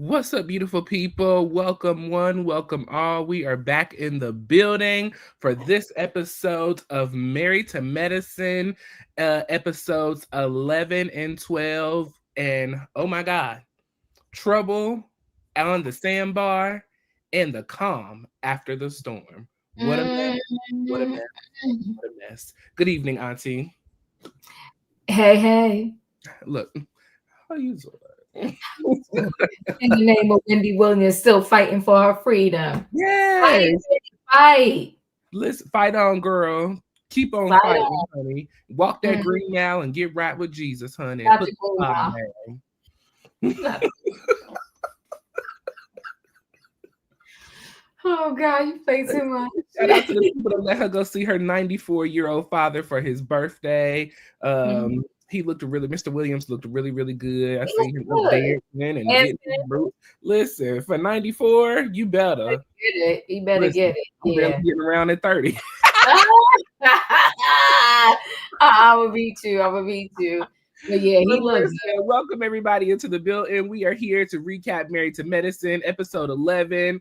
What's up, beautiful people? Welcome one, welcome all. We are back in the building for this episode of Married to Medicine, episodes 11 and 12. And oh my God, trouble on the sandbar and the calm after the storm. What a mess. What a mess. What a mess. Good evening, Auntie. Hey, hey. Look, how you doing? In the name of Wendy Williams, still fighting for her freedom. Fight, Yes. fight, Listen, fight on, girl. Keep on fight fighting, on. honey. Walk that Mm, green now and get right with Jesus, honey. And got put to the go bottom now. down. Oh God, you play too much. Shout out to the people that let her go see her 94-year-old father for his birthday. Mhm. He looked really, Mr. Williams looked really, really good. I It was seen him up good. dancing and getting his Anthony, roots. Listen, for 94, you better. get it. He better Listen, get it. I'm barely Yeah. getting around at 30. I will beat you. I will beat you. But yeah, But he looked listen, welcome everybody into the building. We are here to recap Married to Medicine, episode 11,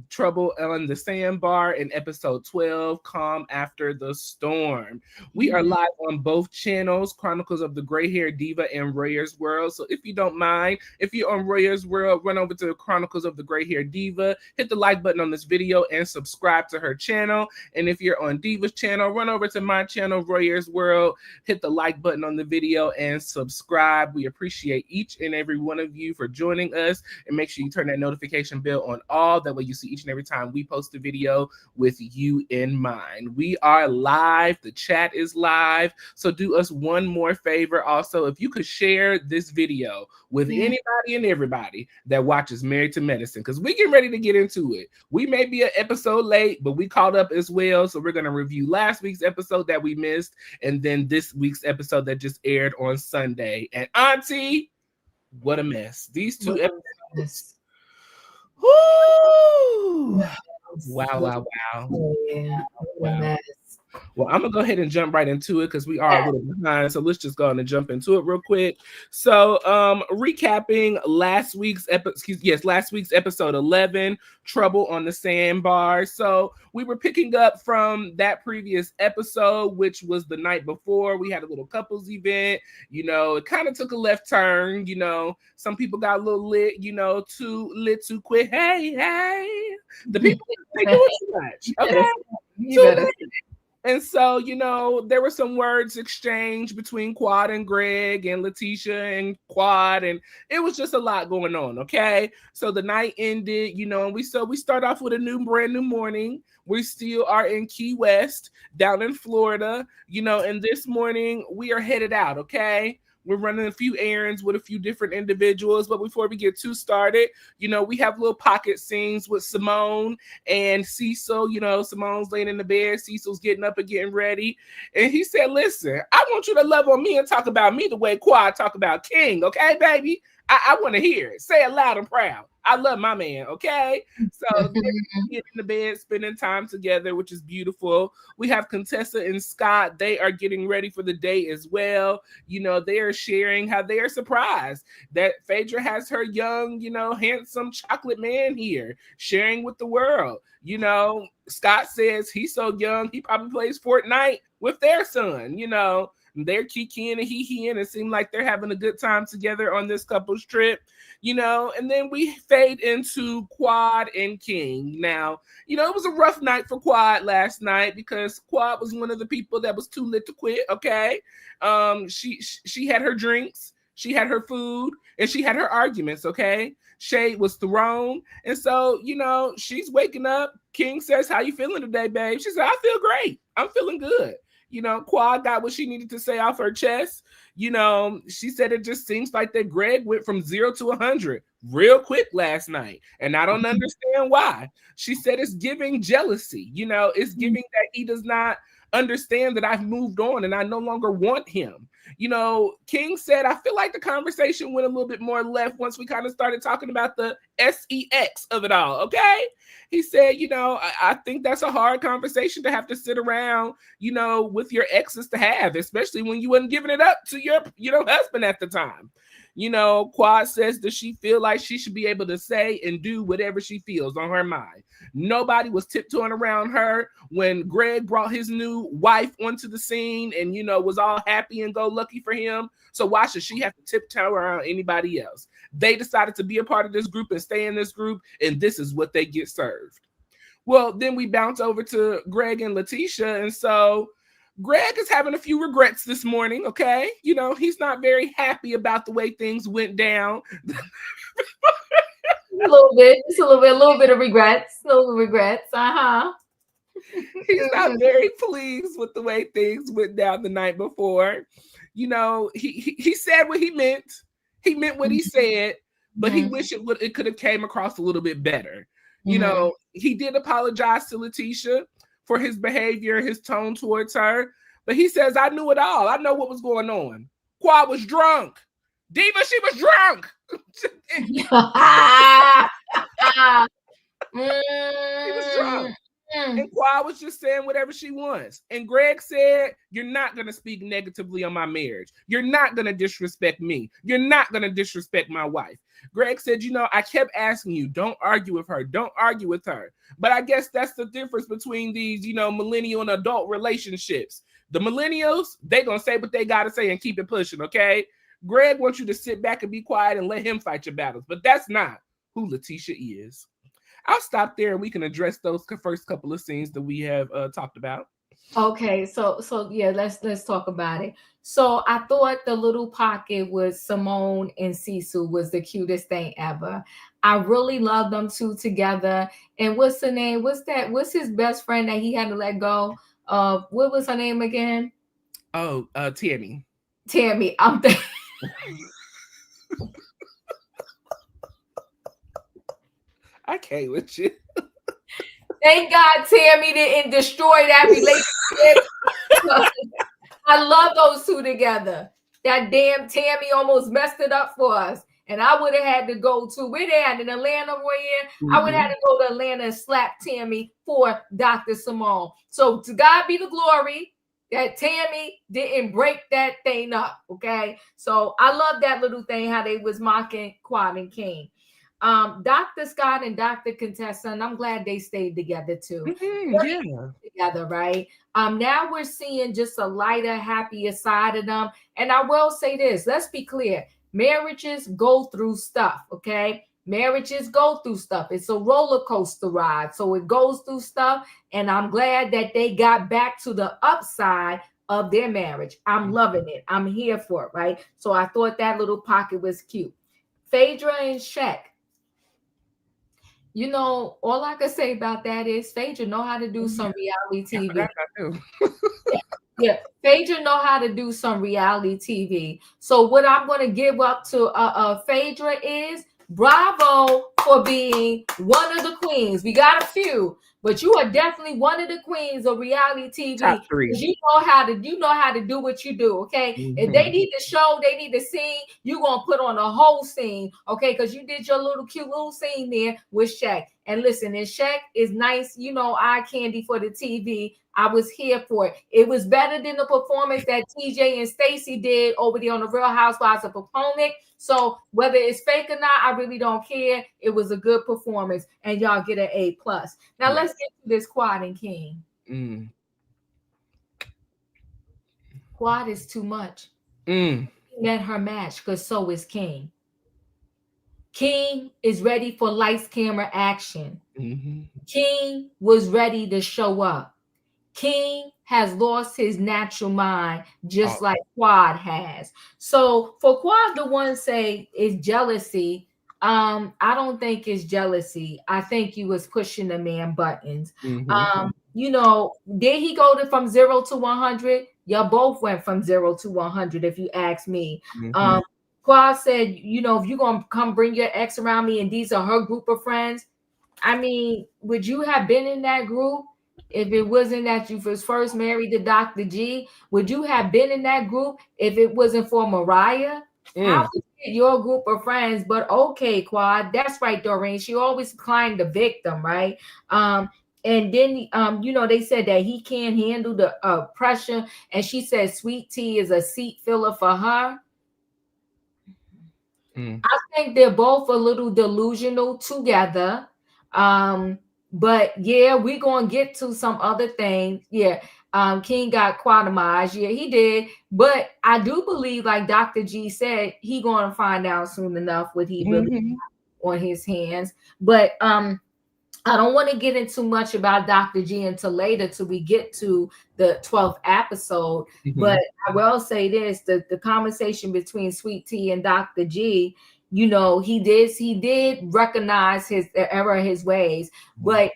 Trouble on the Sandbar, and episode 12, Calm After the Storm. We are good. live on both channels, Chronicles of the Gray Hair Diva and Royaire's World. So if you don't mind, if you're on Royaire's World, run over to Chronicles of the Gray Hair Diva, hit the like button on this video, and subscribe to her channel. And if you're on Diva's channel, run over to my channel, Royaire's World, hit the like button on the video, and subscribe. We appreciate each and every one of you for joining us, and make sure you turn that notification bell on all. That way you see each and every time we post a video with you in mind. We are live. The chat is live. So do us one more favor. Also, if you could share this video with anybody and everybody that watches Married to Medicine, because we get ready to get into it. We may be an episode late, but we caught up as well. So we're going to review last week's episode that we missed, and then this week's episode that just aired on Sunday. And Auntie, what a mess. These two episodes. Woo! Wow, wow, wow. Yeah, Wow. Well, I'm gonna go ahead and jump right into it because we are a little behind. So let's just go on and jump into it real quick. So, recapping last week's episode 11, Trouble on the Sandbar. So we were picking up from that previous episode, which was the night before. We had a little couples event. It kind of took a left turn. Some people got a little lit. Too lit too quick. Hey, the people they do it too much. Okay, You better. and so, there were some words exchanged between Quad and Greg and Letitia and Quad, and it was just a lot going on. Okay. So the night ended, and we start off with a brand new morning. We still are in Key West, down in Florida, and this morning we are headed out. Okay. We're running a few errands with a few different individuals. But before we get too started, we have little pocket scenes with Simone and Cecil. Simone's laying in the bed. Cecil's getting up and getting ready. And he said, listen, I want you to love on me and talk about me the way Quad talk about King. Okay, baby? I want to hear it. Say it loud and proud. I love my man. Okay. So they're in the bed, spending time together, which is beautiful. We have Contessa and Scott. They are getting ready for the day as well. They are sharing how they are surprised that Phaedra has her young, handsome chocolate man here, sharing with the world. Scott says he's so young, he probably plays Fortnite with their son. They're kikiing and hee-heeing. It seemed like they're having a good time together on this couple's trip, and then we fade into Quad and King. Now, it was a rough night for Quad last night because Quad was one of the people that was too lit to quit. Okay. She had her drinks, she had her food, and she had her arguments. Okay. Shade was thrown. And so, she's waking up. King says, how you feeling today, babe? She said, I feel great. I'm feeling good. Quad got what she needed to say off her chest. She said it just seems like that Greg went from 0 to 100 real quick last night. And I don't understand why. She said it's giving jealousy. It's giving that he does not understand that I've moved on and I no longer want him. You know, King said, I feel like the conversation went a little bit more left once we kind of started talking about the sex of it all. Okay. He said, you know, I think that's a hard conversation to have to sit around, you know, with your exes to have, especially when you wasn't giving it up to your, you know, husband at the time. You know, Quad says, does she feel like she should be able to say and do whatever she feels on her mind? Nobody was tiptoeing around her when Greg brought his new wife onto the scene and, you know, was all happy and go lucky for him. So why should she have to tiptoe around anybody else? They decided to be a part of this group and stay in this group, and this is what they get served. Well, then we bounce over to Greg and Letitia, and so Greg is having a few regrets this morning, okay? You know, he's not very happy about the way things went down. A little bit of regrets. A little regrets. He's not very pleased with the way things went down the night before. You know, he said what he meant. He meant what he said, but he wished it could have came across a little bit better. You know, he did apologize to Letitia for his behavior, his tone towards her. But he says, I knew it all. I know what was going on. Quad was drunk. Diva, she was drunk. He was drunk. And Quad was just saying whatever she wants. And Greg said, you're not going to speak negatively on my marriage. You're not going to disrespect me. You're not going to disrespect my wife. Greg said, you know, I kept asking you, don't argue with her. Don't argue with her. But I guess that's the difference between these, you know, millennial and adult relationships. The millennials, they're going to say what they got to say and keep it pushing, okay? Greg wants you to sit back and be quiet and let him fight your battles. But that's not who Letitia is. I'll stop there and we can address those first couple of scenes that we have talked about. Okay, so yeah, let's talk about it. So I thought the little pocket with Simone and Cecil was the cutest thing ever. I really love them two together. And what's the name? What's his best friend that he had to let go? What was her name again? Oh, Tammy. Tammy. I'm thinking. I can't with you. Thank God Tammy didn't destroy that relationship. I love those two together. That damn Tammy almost messed it up for us. And I would have had to go to where they had in Atlanta, Royaire. I would have had to go to Atlanta and slap Tammy for Dr. Simone. So to God be the glory that Tammy didn't break that thing up. Okay. So I love that little thing, how they was mocking Quad and King. Dr. Scott and Dr. Contessa, and I'm glad they stayed together too. Together, right? Now we're seeing just a lighter, happier side of them. And I will say this, let's be clear. Marriages go through stuff, okay? Marriages go through stuff. It's a roller coaster ride. So it goes through stuff. And I'm glad that they got back to the upside of their marriage. I'm loving it. I'm here for it, right? So I thought that little pocket was cute. Phaedra and Shaq. You know, all I can say about that is Phaedra know how to do some reality TV. Yeah, Phaedra know how to do some reality TV. So what I'm going to give up to Phaedra is bravo for being one of the queens. We got a few, but you are definitely one of the queens of reality TV. Top three. You know how to do what you do, okay? If they need to show, they need to sing, you're going to put on a whole scene, okay? Because you did your little cute little scene there with Shaq. And listen, and Shaq is nice, you know, eye candy for the TV. I was here for it. It was better than the performance that TJ and Stacey did over there on the Real Housewives of Potomac. So whether it's fake or not, I really don't care. It was a good performance, and y'all get an A+. Now let's get to this Quad and King. Quad is too much. Let her match, because so is King. King is ready for lights, camera, action. King was ready to show up. King has lost his natural mind, just like Quad has. So for Quad to one say is jealousy, I don't think it's jealousy. I think he was pushing the man buttons. You know, did he go from 0 to 100? Y'all both went from 0 to 100, if you ask me. Quad said, you know, if you're going to come bring your ex around me and these are her group of friends, I mean, would you have been in that group? If it wasn't that you was first married to Dr. G, would you have been in that group if it wasn't for Mariah? How was it your group of friends? But okay, Quad, that's right, Doreen. She always climbed the victim, right? And then they said that he can't handle the pressure, and she said Sweet Tea is a seat filler for her. I think they're both a little delusional together. But yeah, we're gonna get to some other things. Yeah, King got quatamized. Yeah, he did. But I do believe, like Dr. G said, he gonna find out soon enough what he really got on his hands. But I don't want to get into much about Dr. G until later, till we get to the 12th episode. But I will say this: the conversation between Sweet Tea and Dr. G, he did recognize his error, his ways. But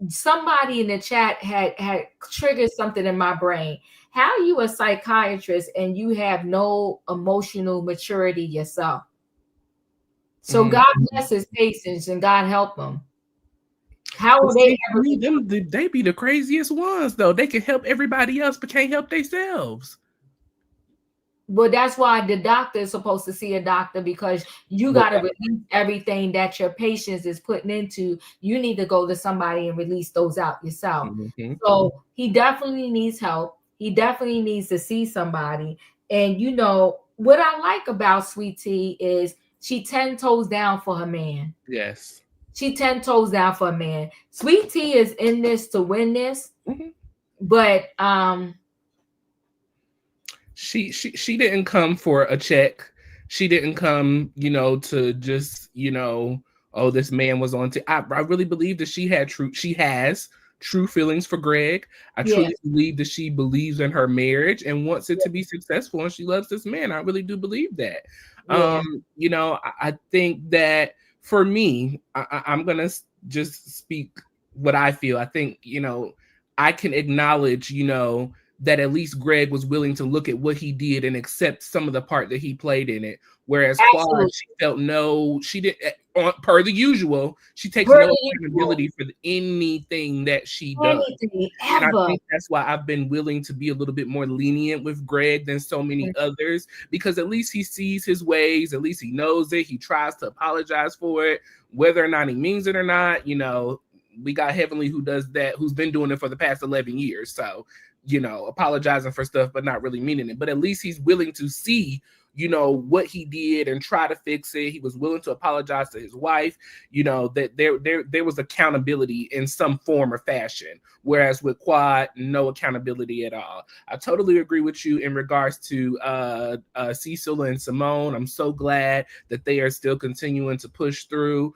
somebody in the chat had triggered something in my brain. How are you a psychiatrist and you have no emotional maturity yourself? So God bless his patients and God help them. How are they ever? They be the craziest ones, though. They can help everybody else, but can't help themselves. Well, that's why the doctor is supposed to see a doctor, because you got to release everything that your patients is putting into. You need to go to somebody and release those out yourself. So he definitely needs help. He definitely needs to see somebody. And what I like about Sweet Tea is she 10 toes down for her man. Yes. She 10 toes down for a man. Sweet Tea is in this to win this, but she didn't come for a check. She didn't come, to just, oh, this man was on. I really believe that she has true feelings for Greg. I truly believe that she believes in her marriage and wants it to be successful, and she loves this man. I really do believe that. I think that. For me, I'm going to just speak what I feel. I think, I can acknowledge, that at least Greg was willing to look at what he did and accept some of the part that he played in it. Whereas Quad, she felt she didn't, per the usual, she takes no accountability for anything that she does. And I think that's why I've been willing to be a little bit more lenient with Greg than so many others, because at least he sees his ways, at least he knows it, he tries to apologize for it, whether or not he means it or not. We got Heavenly who does that, who's been doing it for the past 11 years. So, apologizing for stuff, but not really meaning it. But at least he's willing to see, what he did and try to fix it. He was willing to apologize to his wife, that there was accountability in some form or fashion. Whereas with Quad, no accountability at all. I totally agree with you in regards to Cecil and Simone. I'm so glad that they are still continuing to push through,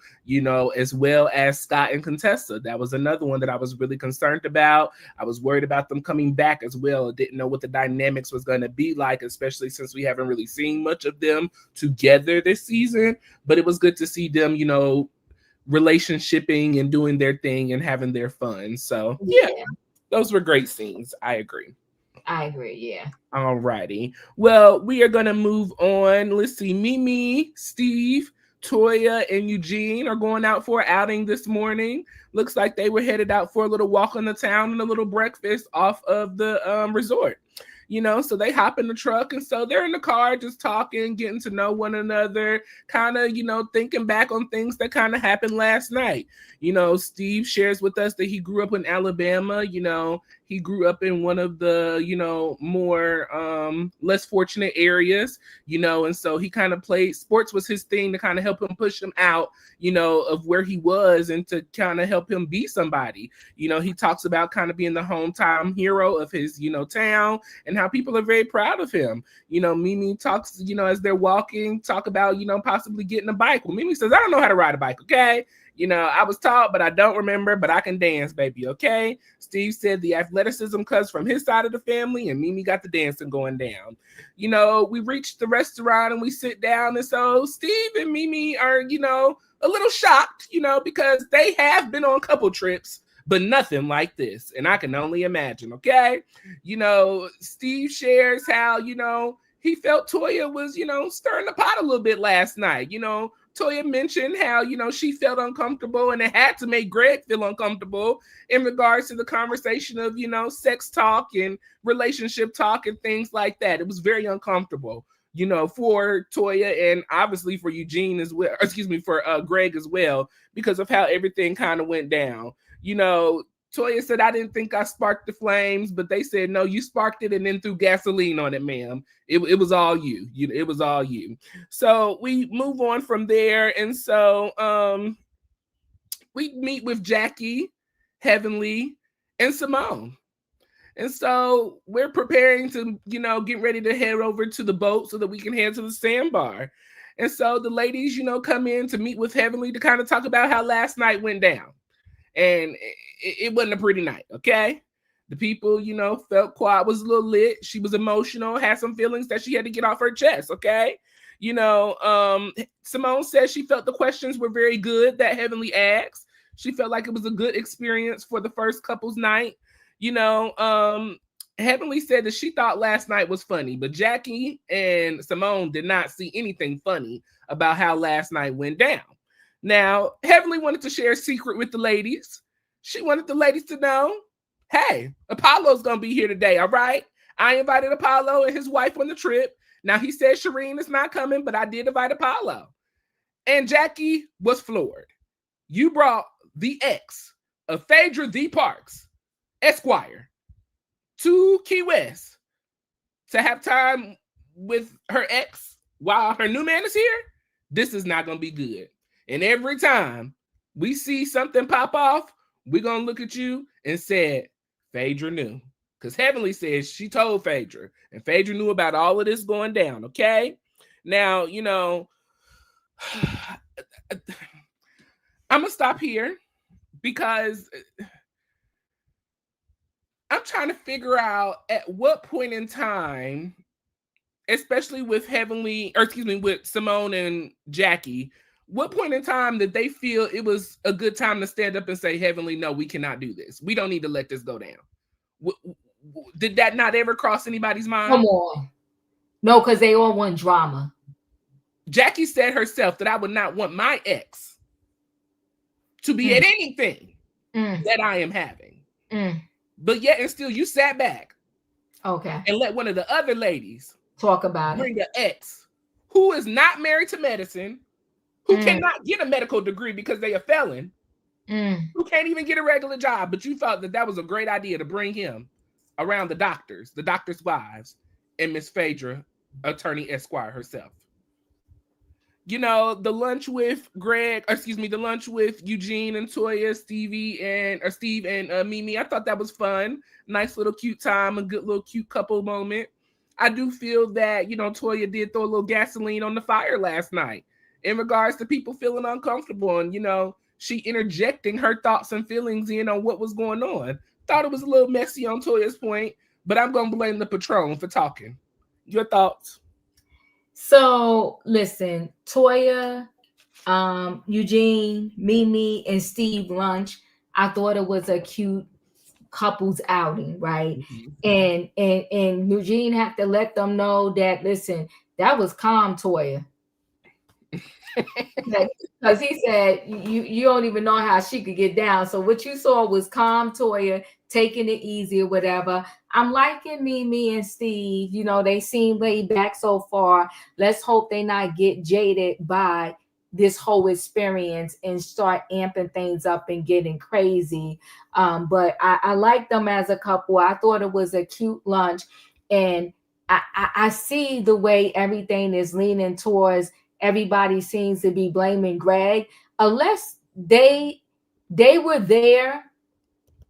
as well as Scott and Contessa. That was another one that I was really concerned about. I was worried about them coming back as well. I didn't know what the dynamics was going to be like, especially since we haven't really seen much of them together this season. But it was good to see them, relationshiping and doing their thing and having their fun. So yeah, those were great scenes. I agree. Yeah. All righty. Well, we are gonna move on. Let's see. Mimi, Steve, Toya, and Eugene are going out for an outing this morning. Looks like they were headed out for a little walk on the town and a little breakfast off of the resort. So they hop in the truck, and so they're in the car just talking, getting to know one another, kind of, thinking back on things that kind of happened last night. Steve shares with us that he grew up in Alabama. He grew up in one of the, more less fortunate areas, and so he kind of played sports was his thing to kind of help him push him out, of where he was and to kind of help him be somebody. He talks about kind of being the hometown hero of his, town, and how people are very proud of him. Mimi talks, as they're walking, talk about, possibly getting a bike. Well, Mimi says, I don't know how to ride a bike, okay? I was taught, but I don't remember, but I can dance, baby, okay? Steve said the athleticism comes from his side of the family, and Mimi got the dancing going down. We reached the restaurant, and we sit down, and so Steve and Mimi are, a little shocked, because they have been on couple trips, but nothing like this, and I can only imagine, okay? Steve shares how, he felt Toya was, stirring the pot a little bit last night, Toya mentioned how, she felt uncomfortable and it had to make Greg feel uncomfortable in regards to the conversation of, sex talk and relationship talk and things like that. It was very uncomfortable, for Toya and obviously for Eugene as well, excuse me, for Greg as well, because of how everything kind of went down. Toya said, I didn't think I sparked the flames, but they said, no, you sparked it and then threw gasoline on it, ma'am. It was all you. It was all you. So we move on from there. And so we meet with Jackie, Heavenly, and Simone. And so we're preparing to, get ready to head over to the boat so that we can head to the Sandbar. And so the ladies, come in to meet with Heavenly to kind of talk about how last night went down. And it wasn't a pretty night, okay? The people, felt quiet, was a little lit. She was emotional, had some feelings that she had to get off her chest, okay? Simone said she felt the questions were very good that Heavenly asked. She felt like it was a good experience for the first couple's night. Heavenly said that she thought last night was funny, but Jackie and Simone did not see anything funny about how last night went down. Now, Heavenly wanted to share a secret with the ladies. She wanted the ladies to know, hey, Apollo's going to be here today, all right? I invited Apollo and his wife on the trip. Now, he said Sherrein is not coming, but I did invite Apollo. And Jackie was floored. You brought the ex of Phaedra the Parks, Esquire, to Key West to have time with her ex while her new man is here? This is not going to be good. And every time we see something pop off, we're going to look at you and say, Phaedra knew. Because Heavenly says she told Phaedra. And Phaedra knew about all of this going down, okay? Now, I'm going to stop here because I'm trying to figure out at what point in time, especially with with Simone and Jackie, what point in time did they feel it was a good time to stand up and say, Heavenly, no, we cannot do this. We don't need to let this go down. Did that not ever cross anybody's mind? Come on. No, because they all want drama. Jackie said herself that I would not want my ex to be at anything that I am having. But yet and still you sat back. Okay. And let one of the other ladies talk about bring an ex who is not married to medicine, who cannot get a medical degree because they are felon, who can't even get a regular job. But you thought that was a great idea to bring him around the doctors' wives, and Miss Phaedra, attorney Esquire herself. The lunch with the lunch with Eugene and Toya, Steve and Mimi. I thought that was fun. Nice little cute time, a good little cute couple moment. I do feel that, Toya did throw a little gasoline on the fire last night in regards to people feeling uncomfortable and, she interjecting her thoughts and feelings in on what was going on. Thought it was a little messy on Toya's point, but I'm going to blame the Patron for talking. Your thoughts? So listen, Toya, Eugene, Mimi, and Steve lunch. I thought it was a cute couples outing, right? Mm-hmm. And Eugene had to let them know that, listen, that was calm, Toya. Because he said you don't even know how she could get down. So what you saw was calm Toya, taking it easy or whatever. I'm liking Mimi and Steve. They seem laid back so far. Let's hope they not get jaded by this whole experience and start amping things up and getting crazy. But I like them as a couple. I thought it was a cute lunch. And I see the way everything is leaning towards. Everybody seems to be blaming Greg, unless they were there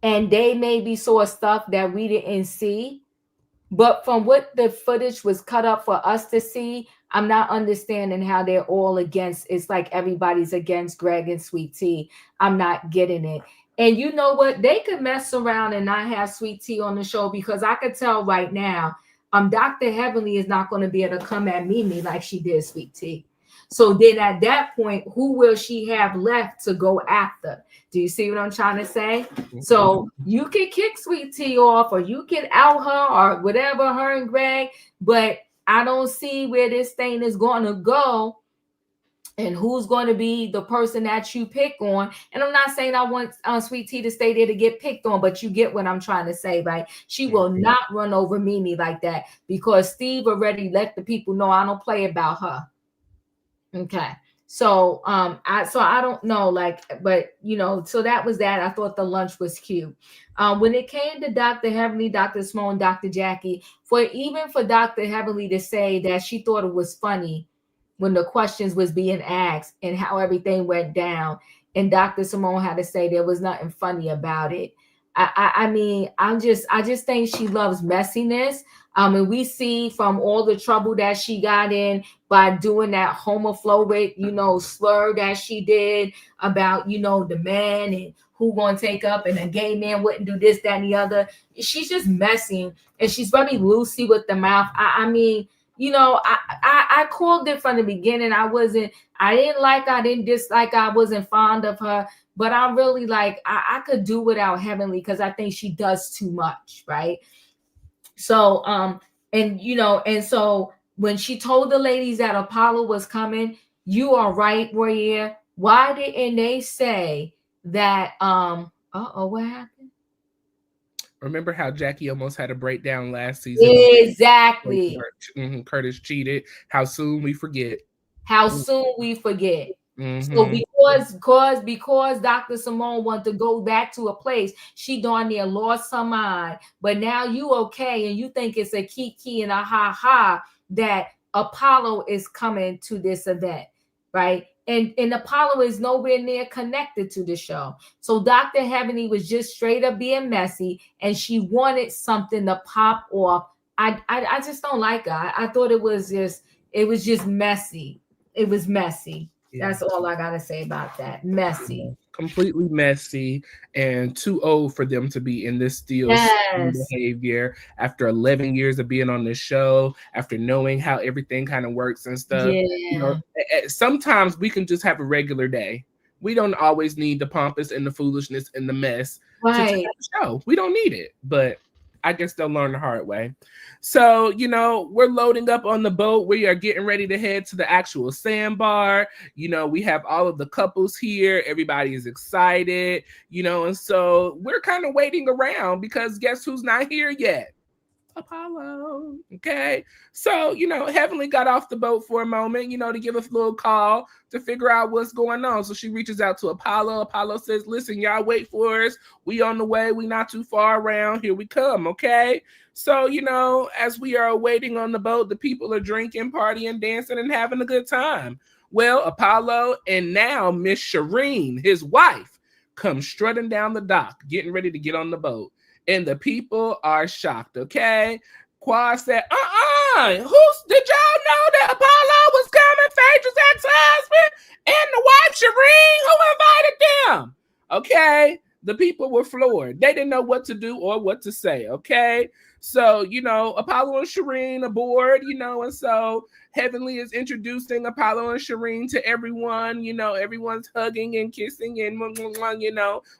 and they maybe saw stuff that we didn't see. But from what the footage was cut up for us to see, I'm not understanding how they're all against. It's like everybody's against Greg and Sweet Tea. I'm not getting it. And you know what? They could mess around and not have Sweet Tea on the show, because I could tell right now, Dr. Heavenly is not going to be able to come at Mimi like she did Sweet Tea. So then at that point, who will she have left to go after? Do you see what I'm trying to say? So you can kick Sweet Tea off, or you can out her, or whatever, her and Greg, but I don't see where this thing is going to go and who's going to be the person that you pick on. And I'm not saying I want Sweet Tea to stay there to get picked on, but you get what I'm trying to say, right? She will not run over Mimi like that, because Steve already let the people know I don't play about her. Okay. So I don't know, like, but so that was that. I thought the lunch was cute. When it came to Dr. Heavenly, Dr. Simone, Dr. Jackie, for Dr. Heavenly to say that she thought it was funny when the questions was being asked and how everything went down, and Dr. Simone had to say there was nothing funny about it. I mean, I just think she loves messiness. And we see from all the trouble that she got in by doing that homophobic, slur that she did about, the man and who gonna take up, and a gay man wouldn't do this, that, and the other. She's just messy, and she's very loosey with the mouth. I mean, I called it from the beginning. I didn't like her, I didn't dislike her, I wasn't fond of her, but I'm really like, I could do without Heavenly, because I think she does too much, right? So, and so when she told the ladies that Apollo was coming, you are right, Royaire. Why didn't they say that? What happened? Remember how Jackie almost had a breakdown last season? Exactly. Curtis cheated. How soon we forget. How soon we forget. So because Dr. Simone wanted to go back to a place, she darn near lost her mind. But now you okay, and you think it's a kiki and a ha that Apollo is coming to this event, right? And Apollo is nowhere near connected to the show. So Dr. Heavenly was just straight up being messy, and she wanted something to pop off. I just don't like her. I thought it was just messy. It was messy. Yeah. That's all I gotta say about that. Messy. Completely messy, and too old for them to be in this behavior after 11 years of being on this show, after knowing how everything kind of works and stuff. Yeah. Sometimes we can just have a regular day. We don't always need the pompous and the foolishness and the mess to take the show. We don't need it, but I guess they'll learn the hard way. So, we're loading up on the boat. We are getting ready to head to the actual Sandbar. We have all of the couples here. Everybody is excited, and so we're kind of waiting around, because guess who's not here yet? Apollo. Okay. So, Heavenly got off the boat for a moment, to give us a little call to figure out what's going on. So she reaches out to Apollo. Apollo says, listen, y'all wait for us. We on the way. We not too far around. Here we come. Okay. So, as we are waiting on the boat, the people are drinking, partying, dancing, and having a good time. Well, Apollo and now Miss Sherrein, his wife, comes strutting down the dock, getting ready to get on the boat. And the people are shocked, okay? Quad said, did y'all know that Apollo was coming? Phaedra's ex-husband and the wife, Sherrein, who invited them? Okay? The people were floored. They didn't know what to do or what to say, okay? So, Apollo and Sherrein aboard, and so Heavenly is introducing Apollo and Sherrein to everyone. Everyone's hugging and kissing and,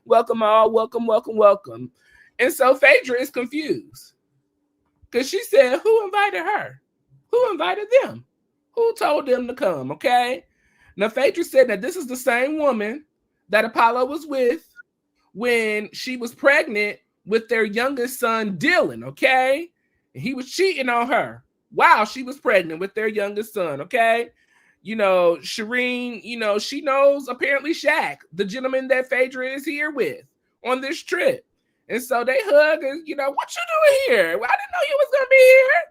welcome all, welcome, welcome, welcome. And so Phaedra is confused, because she said, who invited her? Who invited them? Who told them to come, okay? Now, Phaedra said that this is the same woman that Apollo was with when she was pregnant with their youngest son, Dylan, okay? And he was cheating on her while she was pregnant with their youngest son, okay? Sherrein, she knows apparently Shaq, the gentleman that Phaedra is here with on this trip. And so they hug and, what you doing here? Well, I didn't know you was going to be here.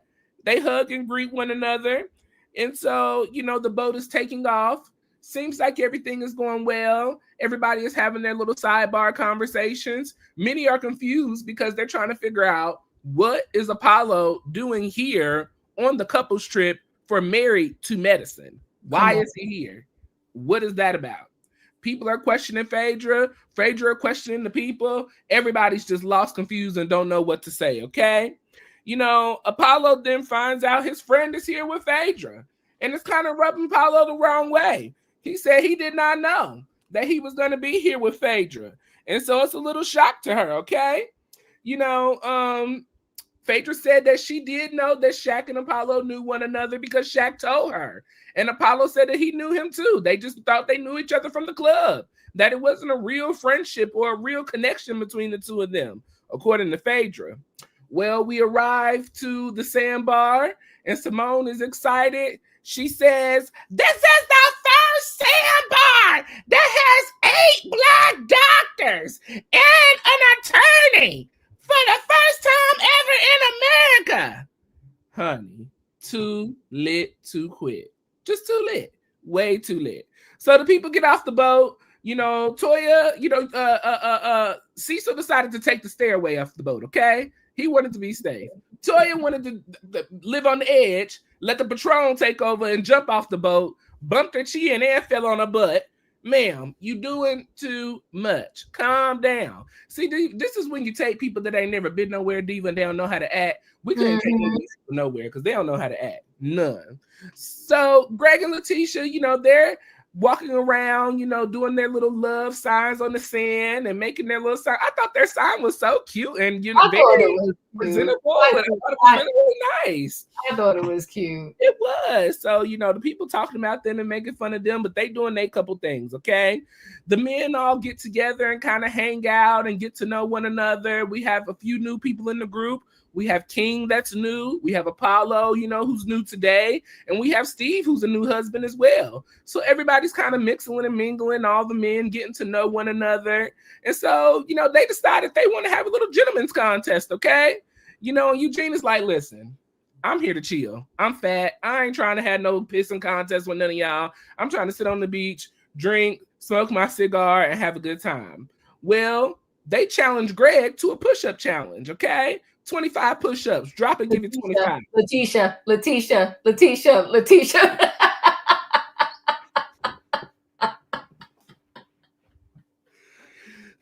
They hug and greet one another. And so, the boat is taking off. Seems like everything is going well. Everybody is having their little sidebar conversations. Many are confused because they're trying to figure out, what is Apollo doing here on the couples trip for Married to Medicine? Why is he here? What is that about? People are questioning Phaedra. Phaedra questioning the people. Everybody's just lost, confused, and don't know what to say, okay? Apollo then finds out his friend is here with Phaedra. And it's kind of rubbing Apollo the wrong way. He said he did not know that he was going to be here with Phaedra. And so it's a little shock to her, okay? Phaedra said that she did know that Shaq and Apollo knew one another because Shaq told her. And Apollo said that he knew him too. They just thought they knew each other from the club, that it wasn't a real friendship or a real connection between the two of them, according to Phaedra. Well, we arrived to the Sandbar, and Simone is excited. She says, "This is the first Sandbar that has 8 black doctors and an attorney for the first time ever in America." Honey, too lit to quit. Just too lit. Way too lit. So the people get off the boat. Toya, Cecil decided to take the stairway off the boat, okay? He wanted to be safe. Toya wanted to live on the edge, let the Patron take over and jump off the boat, bumped her chin and fell on her butt. Ma'am, you doing too much. Calm down. See, this is when you take people that ain't never been nowhere, Diva, and they don't know how to act. We couldn't take people nowhere because they don't know how to act. None. So Greg and Letitia, they're walking around, doing their little love signs on the sand and making their little sign. I thought their sign was so cute and very presentable. I thought it was really nice. I thought it was cute. It was. So, the people talking about them and making fun of them, but they doing their couple things, okay? The men all get together and kind of hang out and get to know one another. We have a few new people in the group. We have King that's new. We have Apollo, who's new today. And we have Steve, who's a new husband as well. So everybody's kind of mixing and mingling, all the men getting to know one another. And so, they decided they want to have a little gentleman's contest, okay? And Eugene is like, listen, I'm here to chill. I'm fat. I ain't trying to have no pissing contest with none of y'all. I'm trying to sit on the beach, drink, smoke my cigar, and have a good time. Well, they challenged Greg to a push-up challenge, okay? 25 push-ups. Drop it, give it 25. Letitia.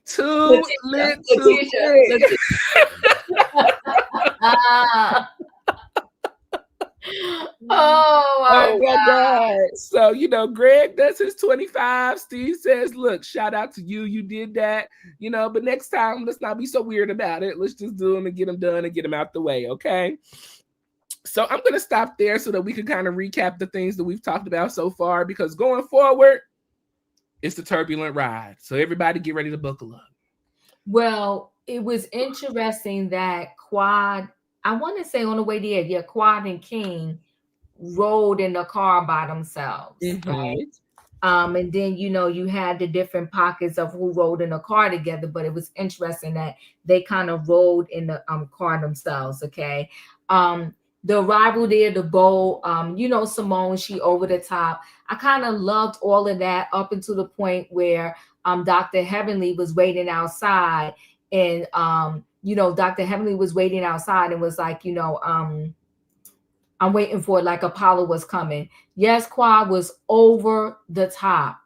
Too lit to Oh my God. So, Greg does his 25. Steve says, look, shout out to you. You did that, but next time, let's not be so weird about it. Let's just do them and get them done and get them out the way, okay? So I'm going to stop there so that we can kind of recap the things that we've talked about so far, because going forward, it's a turbulent ride. So everybody get ready to buckle up. Well, it was interesting that Quad, I want to say on the way there, Quad and King rode in the car by themselves, right? And then, you had the different pockets of who rode in the car together, but it was interesting that they kind of rode in the car themselves, okay? The arrival there, the bowl, Simone, she over the top. I kind of loved all of that up until the point where Dr. Heavenly was waiting outside, and Dr. Heavenly was waiting outside and was like, I'm waiting for it, like Apollo was coming. Yes, Quad was over the top,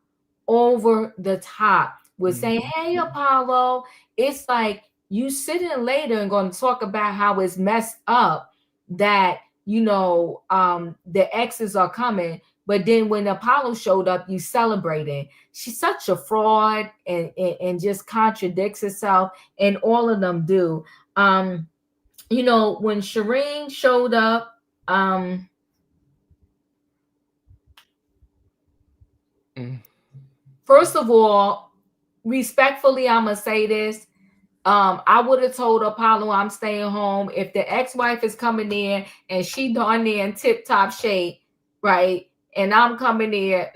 was saying, hey, Apollo, it's like you sitting later and going to talk about how it's messed up that, the exes are coming. But then when Apollo showed up, you celebrated. She's such a fraud and just contradicts herself, and all of them do. When Sherrein showed up, first of all, respectfully, I'm gonna say this. I would have told Apollo I'm staying home. If the ex-wife is coming in and she darn near in tip-top shape, right? And I'm coming there,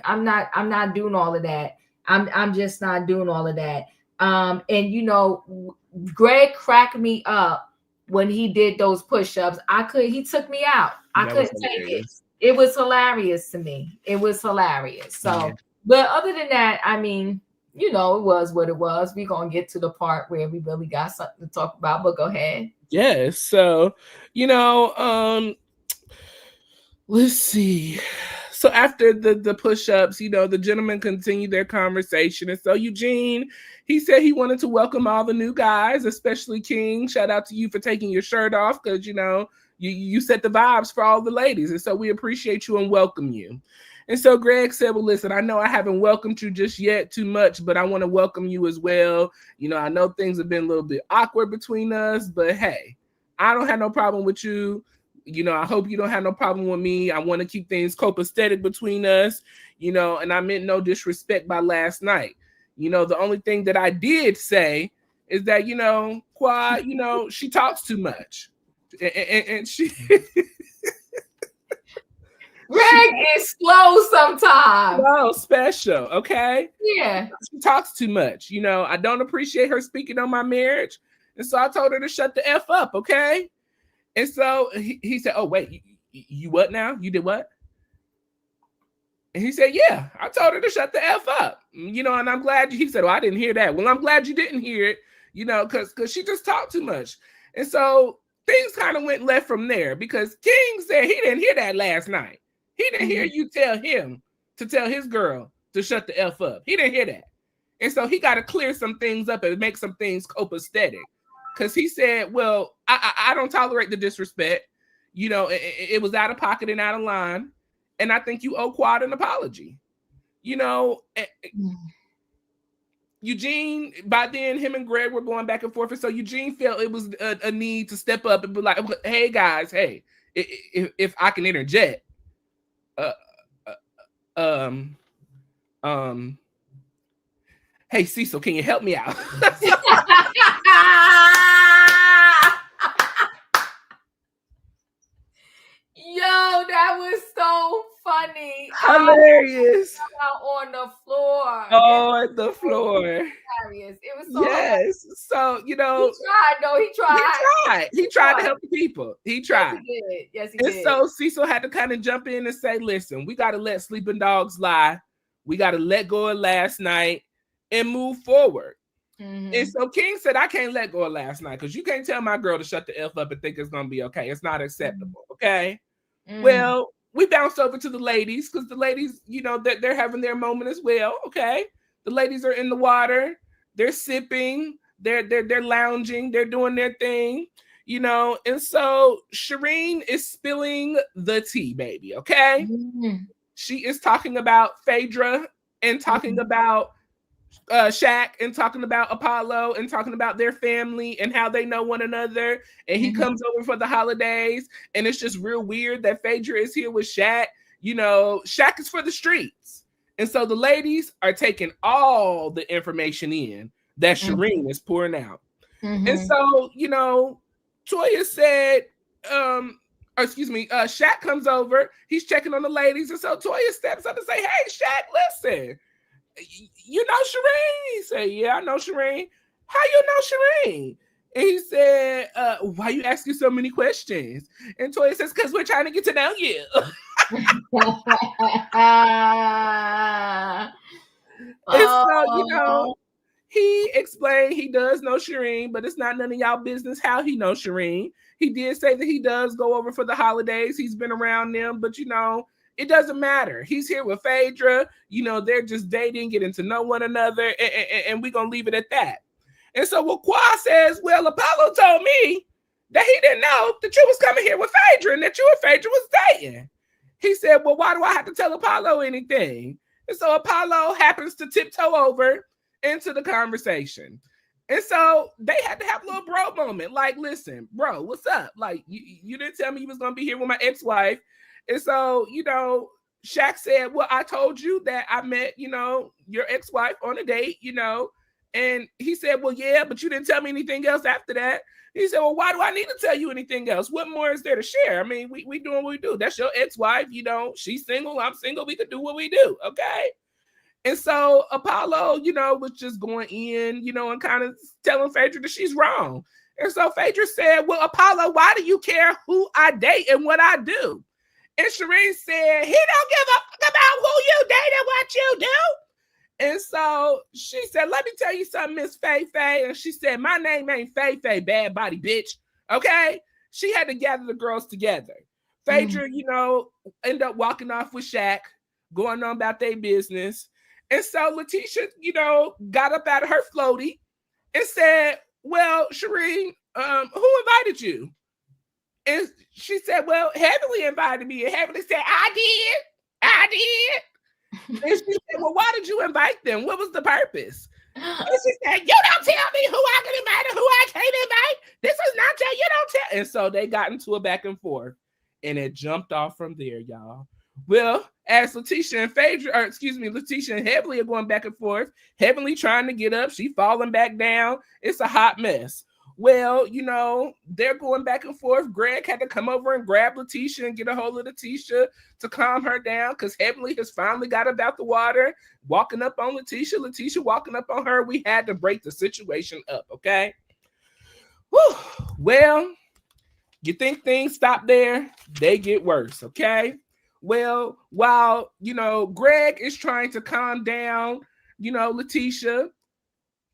I'm not doing all of that. I'm just not doing all of that. And Greg cracked me up when he did those push-ups. He took me out. I couldn't take it. It was hilarious to me. It was hilarious. So, but other than that, I mean, it was what it was. We're going to get to the part where we really got something to talk about, but go ahead. Yes. So, let's see. So after the push-ups, the gentlemen continued their conversation. And so Eugene, he said he wanted to welcome all the new guys, especially King. Shout out to you for taking your shirt off because, you set the vibes for all the ladies. And so we appreciate you and welcome you. And so Greg said, well, listen, I know I haven't welcomed you just yet too much, but I want to welcome you as well. I know things have been a little bit awkward between us, but hey, I don't have no problem with you. You know, I hope you don't have no problem with me. I want to keep things copacetic between us, you know, and I meant no disrespect by last night. You know, the only thing that I did say is that, you know, Quad, you know, she talks too much. And she Greg is slow sometimes. no special, okay? Yeah. She talks too much. You know, I don't appreciate her speaking on my marriage. And so I told her to shut the F up, okay? And so he said, oh, wait, you what now? You did what? And he said, yeah, I told her to shut the F up. You know, and I'm glad he said, oh, I didn't hear that. Well, I'm glad you didn't hear it, you know, because she just talked too much. And so things kind of went left from there because King said he didn't hear that last night. He didn't hear you tell him to tell his girl to shut the F up. He didn't hear that. And so he got to clear some things up and make some things copacetic. Because he said, well, I don't tolerate the disrespect. You know, it was out of pocket and out of line. And I think you owe Quad an apology. You know, Eugene, by then, him and Greg were going back and forth. And so Eugene felt it was a need to step up and be like, hey, guys, hey, if I can interject. Hey, Cecil, can you help me out? Yo, that was so funny. Hilarious. On the floor. Oh, at the floor. Hilarious. It was so yes. Hilarious. So, you know. He tried, though. He tried. He tried to help the people. He tried. Yes, he did. Yes, he did. And so Cecil had to kind of jump in and say, listen, we got to let sleeping dogs lie. We got to let go of last night and move forward. Mm-hmm. And so King said, I can't let go of last night because you can't tell my girl to shut the F up and think it's going to be okay. It's not acceptable. Okay. Mm-hmm. Well, we bounced over to the ladies because the ladies, you know, they're having their moment as well. Okay. The ladies are in the water. They're sipping. They're lounging. They're doing their thing, you know. And so Sherrein is spilling the tea, baby. Okay. Mm-hmm. She is talking about Phaedra and talking about Shaq and talking about Apollo and talking about their family and how they know one another. And he comes over for the holidays. And it's just real weird that Phaedra is here with Shaq. You know, Shaq is for the streets. And so the ladies are taking all the information in that Sherrein is pouring out. And so, you know, Toya said, Shaq comes over. He's checking on the ladies. And so Toya steps up and say, hey, Shaq, listen. You know Sherrein? He said, yeah, I know Sherrein. How you know Sherrein? And he said, why you asking so many questions? And Toya says, because we're trying to get to know you. And so, you know, he explained he does know Sherrein, but it's not none of y'all business how he knows Sherrein. He did say that he does go over for the holidays. He's been around them, but, you know, it doesn't matter. He's here with Phaedra. You know, they're just dating, getting to know one another, and we're going to leave it at that. And so Qua says, well, Apollo told me that he didn't know that you was coming here with Phaedra and that you and Phaedra was dating. He said, well, why do I have to tell Apollo anything? And so Apollo happens to tiptoe over into the conversation. And so they had to have a little bro moment. Like, listen, bro, what's up? Like, you didn't tell me you was going to be here with my ex-wife. And so, you know, Shaq said, well, I told you that I met, you know, your ex-wife on a date, you know. And he said, well, yeah, but you didn't tell me anything else after that. He said, well, why do I need to tell you anything else? What more is there to share? I mean, we doing what we do. That's your ex-wife, you know, she's single, I'm single. We could do what we do, okay? And so Apollo, you know, was just going in, you know, and kind of telling Phaedra that she's wrong. And so Phaedra said, well, Apollo, why do you care who I date and what I do? And Sherrein said, he don't give a fuck about who you date and what you do. And so she said, let me tell you something, Miss Faye. And she said, my name ain't Faye, bad body bitch. Okay? She had to gather the girls together. Phaedra, you know, ended up walking off with Shaq, going on about their business. And so Letitia, you know, got up out of her floaty and said, well, Sherrein, who invited you? And she said, well, Heavenly invited me. And Heavenly said, I did. And she said, well, why did you invite them? What was the purpose? And she said, you don't tell me who I can invite and who I can't invite. This is not your, you don't tell. And so they got into a back and forth. And it jumped off from there, y'all. Well, as Letitia and Letitia and Heavenly are going back and forth, Heavenly trying to get up, she falling back down. It's a hot mess. Well, they're going back and forth. Greg had to come over and grab Letitia and get a hold of Letitia to calm her down because Heavenly has finally got about the water, walking up on Letitia walking up on her. We had to break the situation up, okay? Whew. Well, you think things stop there? They get worse, okay? Well, while, Greg is trying to calm down, Letitia,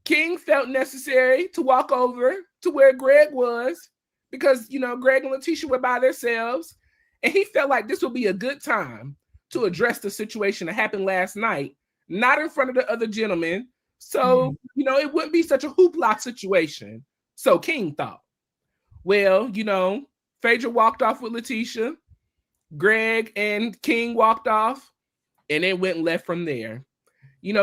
King felt necessary to walk over to where Greg was because, Greg and Letitia were by themselves. And he felt like this would be a good time to address the situation that happened last night, not in front of the other gentlemen. So, it wouldn't be such a hoopla situation. So King thought. Well, Phaedra walked off with Letitia. Greg and King walked off, and it went left from there.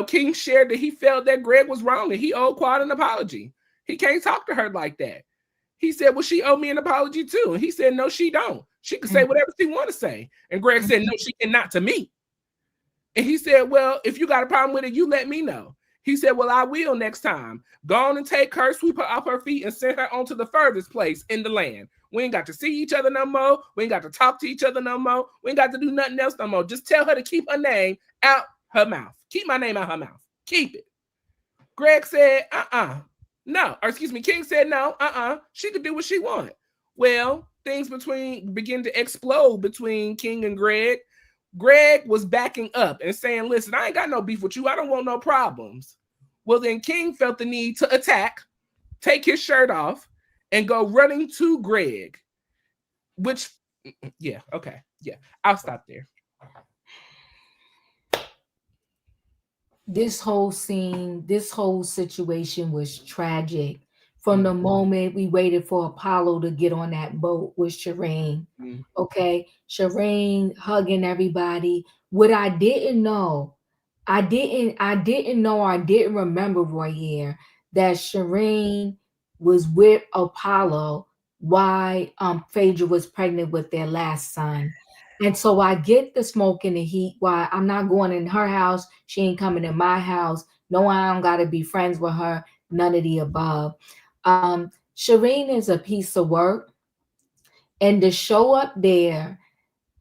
King shared that he felt that Greg was wrong and he owed Quad an apology. He can't talk to her like that. He said, well, she owed me an apology too. And he said, no, she don't. She can say whatever she want to say. And Greg said, no, she cannot to me. And he said, well, if you got a problem with it, you let me know. He said, well, I will next time. Go on and take her, sweep her off her feet, and send her on to the furthest place in the land. We ain't got to see each other no more. We ain't got to talk to each other no more. We ain't got to do nothing else no more. Just tell her to keep her name out her mouth. Keep my name out her mouth. Keep it. Greg said, no. Or excuse me, King said, no, she could do what she want. Well, things begin to explode between King and Greg. Greg was backing up and saying, listen, I ain't got no beef with you. I don't want no problems. Well, then King felt the need to attack, take his shirt off, and go running to Greg, which, yeah, okay. Yeah, I'll stop there. This whole scene, this whole situation was tragic. From the moment we waited for Apollo to get on that boat with Sherrein. Okay, Sherrein hugging everybody. What I didn't know, I didn't remember, Royaire, that Sherrein was with Apollo while Phaedra was pregnant with their last son. And so I get the smoke and the heat. Why I'm not going in her house. She ain't coming in my house. No, I don't got to be friends with her. None of the above. Sherrein is a piece of work. And to show up there,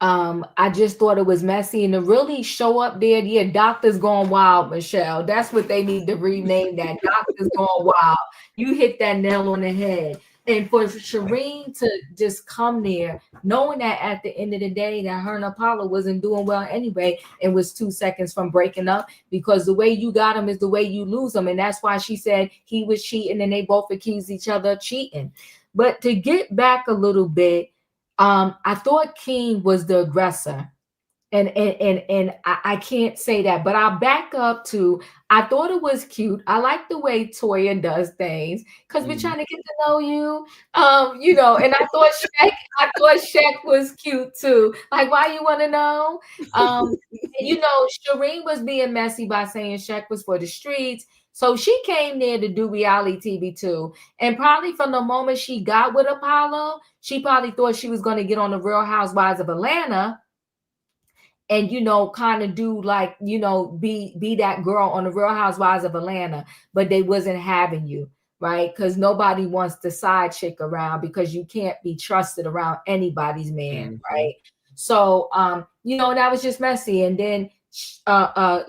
I just thought it was messy. And to really show up there, yeah, Doctor's Gone Wild, Michelle. That's what they need to rename that. Doctor's Gone Wild. You hit that nail on the head. And for Sherrein to just come there, knowing that at the end of the day that her and Apollo wasn't doing well anyway, and was 2 seconds from breaking up, because the way you got him is the way you lose him. And that's why she said he was cheating and they both accused each other of cheating. But to get back a little bit, I thought King was the aggressor. And I can't say that, but I'll back up to, I thought it was cute. I like the way Toya does things because we're trying to get to know you, and I thought Shaq was cute too. Like, why you want to know? Sherrein was being messy by saying Shaq was for the streets. So she came there to do reality TV too. And probably from the moment she got with Apollo, she probably thought she was going to get on the Real Housewives of Atlanta and, kind of do like, be that girl on the Real Housewives of Atlanta, but they wasn't having you, right? Because nobody wants the side chick around because you can't be trusted around anybody's man, right? So, that was just messy. And then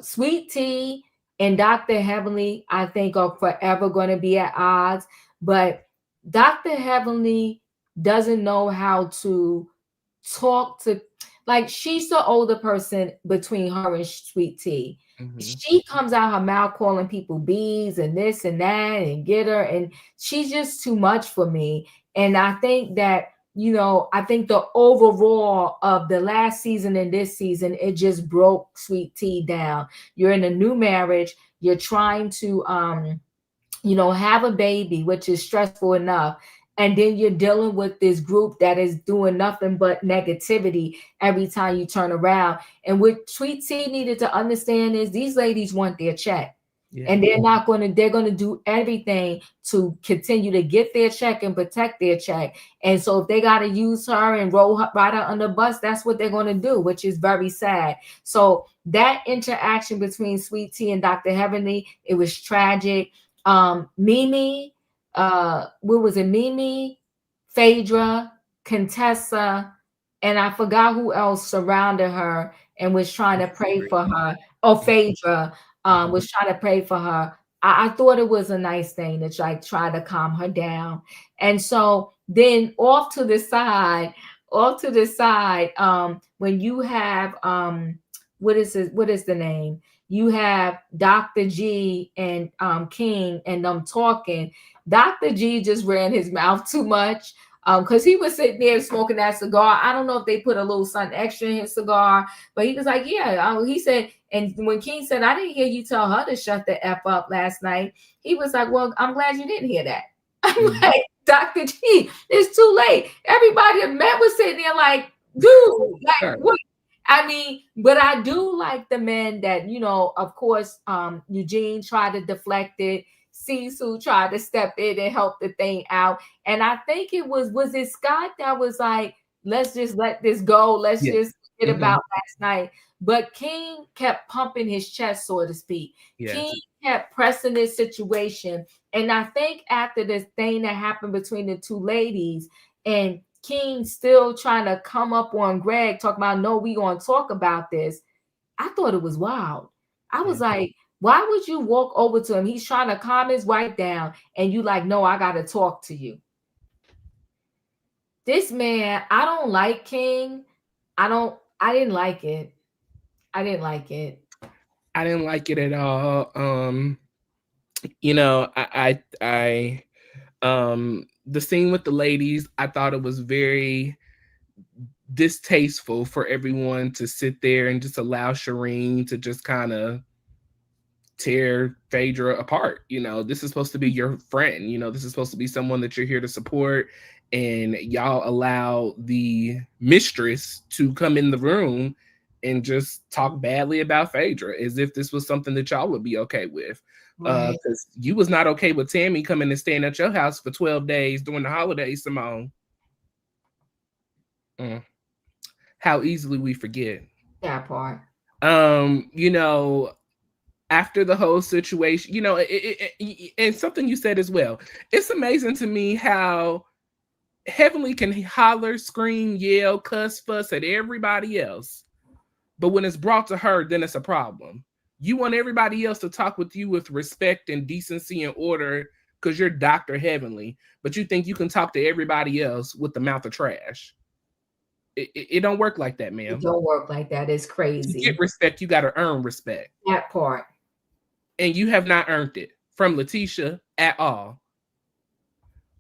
Sweet Tea and Dr. Heavenly, I think, are forever going to be at odds. But Dr. Heavenly doesn't know how to talk to, like, she's the older person between her and Sweet Tea. She comes out her mouth calling people bees and this and that and get her. And she's just too much for me. And I think that, I think the overall of the last season and this season, it just broke Sweet Tea down. You're in a new marriage. You're trying to, have a baby, which is stressful enough. And then you're dealing with this group that is doing nothing but negativity every time you turn around. And what Sweet Tea needed to understand is these ladies want their check. And they're going to do everything to continue to get their check and protect their check. And so if they got to use her and roll her right out on the bus, that's what they're going to do, which is very sad. So that interaction between Sweet Tea and Dr. Heavenly, it was tragic. Mimi, what was it? Mimi, Phaedra, Contessa, and I forgot who else surrounded her and was trying to pray for her. Oh, Phaedra was trying to pray for her. I thought it was a nice thing to try to calm her down. And so then off to the side, when you have what is the name? You have Dr. G and King and them talking. Dr. G just ran his mouth too much. Because he was sitting there smoking that cigar. I don't know if they put a little something extra in his cigar, but he was like, yeah. He said, and when King said, I didn't hear you tell her to shut the F up last night, he was like, well, I'm glad you didn't hear that. I'm like, Dr. G, it's too late. Everybody that met was sitting there like, dude, like, what? I mean, but I do like the men that, of course, Eugene tried to deflect it. Cecil tried to step in and help the thing out. And I think it was it Scott that was like, let's just let this go. Let's just forget about last night. But King kept pumping his chest, so to speak. King kept pressing this situation. And I think after this thing that happened between the two ladies and King still trying to come up on Greg, talking about, no, we going to talk about this. I thought it was wild. I was like, why would you walk over to him? He's trying to calm his wife down. And you like, no, I got to talk to you. This man, I don't like King. I didn't like it. I didn't like it. I didn't like it at all. The scene with the ladies, I thought it was very distasteful for everyone to sit there and just allow Sherrein to just kind of tear Phaedra apart. This is supposed to be your friend. This is supposed to be someone that you're here to support, and y'all allow the mistress to come in the room and just talk badly about Phaedra as if this was something that y'all would be okay with. Because you was not okay with Tammy coming and staying at your house for 12 days during the holidays, Simone. How easily we forget that part. After the whole situation, and something you said as well, it's amazing to me how Heavenly can holler, scream, yell, cuss, fuss at everybody else, but when it's brought to her, then it's a problem. You want everybody else to talk with you with respect and decency and order because you're Dr. Heavenly, but you think you can talk to everybody else with the mouth of trash. It don't work like that, ma'am. It don't work like that. It's crazy. To get respect, you got to earn respect. That part. And you have not earned it from Letitia at all.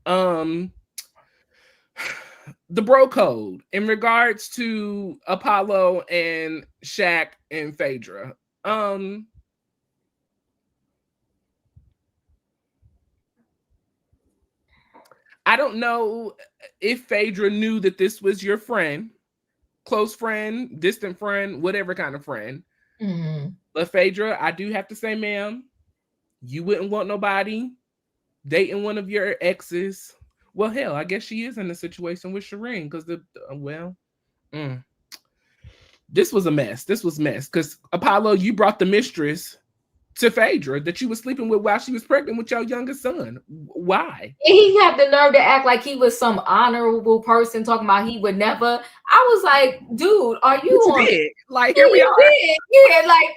The bro code in regards to Apollo and Shaq and Phaedra. I don't know if Phaedra knew that this was your friend, close friend, distant friend, whatever kind of friend. But Phaedra, I do have to say, ma'am, you wouldn't want nobody dating one of your exes. Well, hell, I guess she is in a situation with Sherrein because this was a mess. This was mess because Apollo, you brought the mistress to Phaedra that you were sleeping with while she was pregnant with your youngest son. Why? He had the nerve to act like he was some honorable person, talking about he would never. I was like, dude, are you on? Like, here we are. Yeah, like,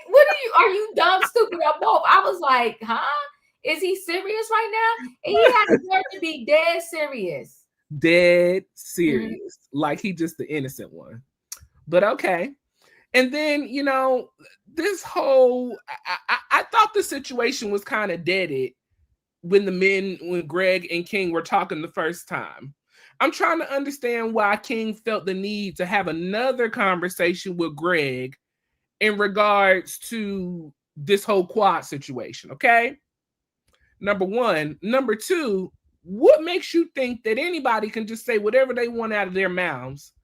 are you dumb, stupid, or both? I was like, huh? Is he serious right now? And he had the nerve to be dead serious. Dead serious. Like he just the innocent one. But okay. And then, this whole, I thought the situation was kind of deaded when Greg and King were talking the first time. I'm trying to understand why King felt the need to have another conversation with Greg in regards to this whole quad situation, okay? Number one. Number two, what makes you think that anybody can just say whatever they want out of their mouths,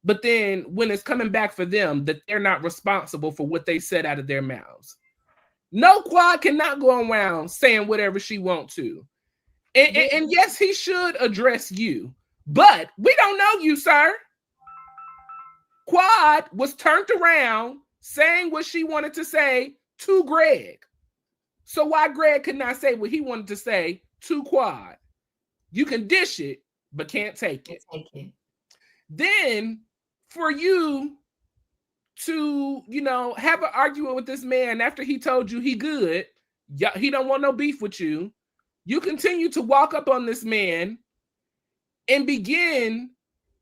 but then when it's coming back for them, that they're not responsible for what they said out of their mouths? No, Quad cannot go around saying whatever she wants to. And yes, he should address you, but we don't know you, sir. Quad was turned around saying what she wanted to say to Greg. So why Greg could not say what he wanted to say to Quad? You can dish it, but can't take it. Then for you to, have an argument with this man after he told you he good, he don't want no beef with you. You continue to walk up on this man and begin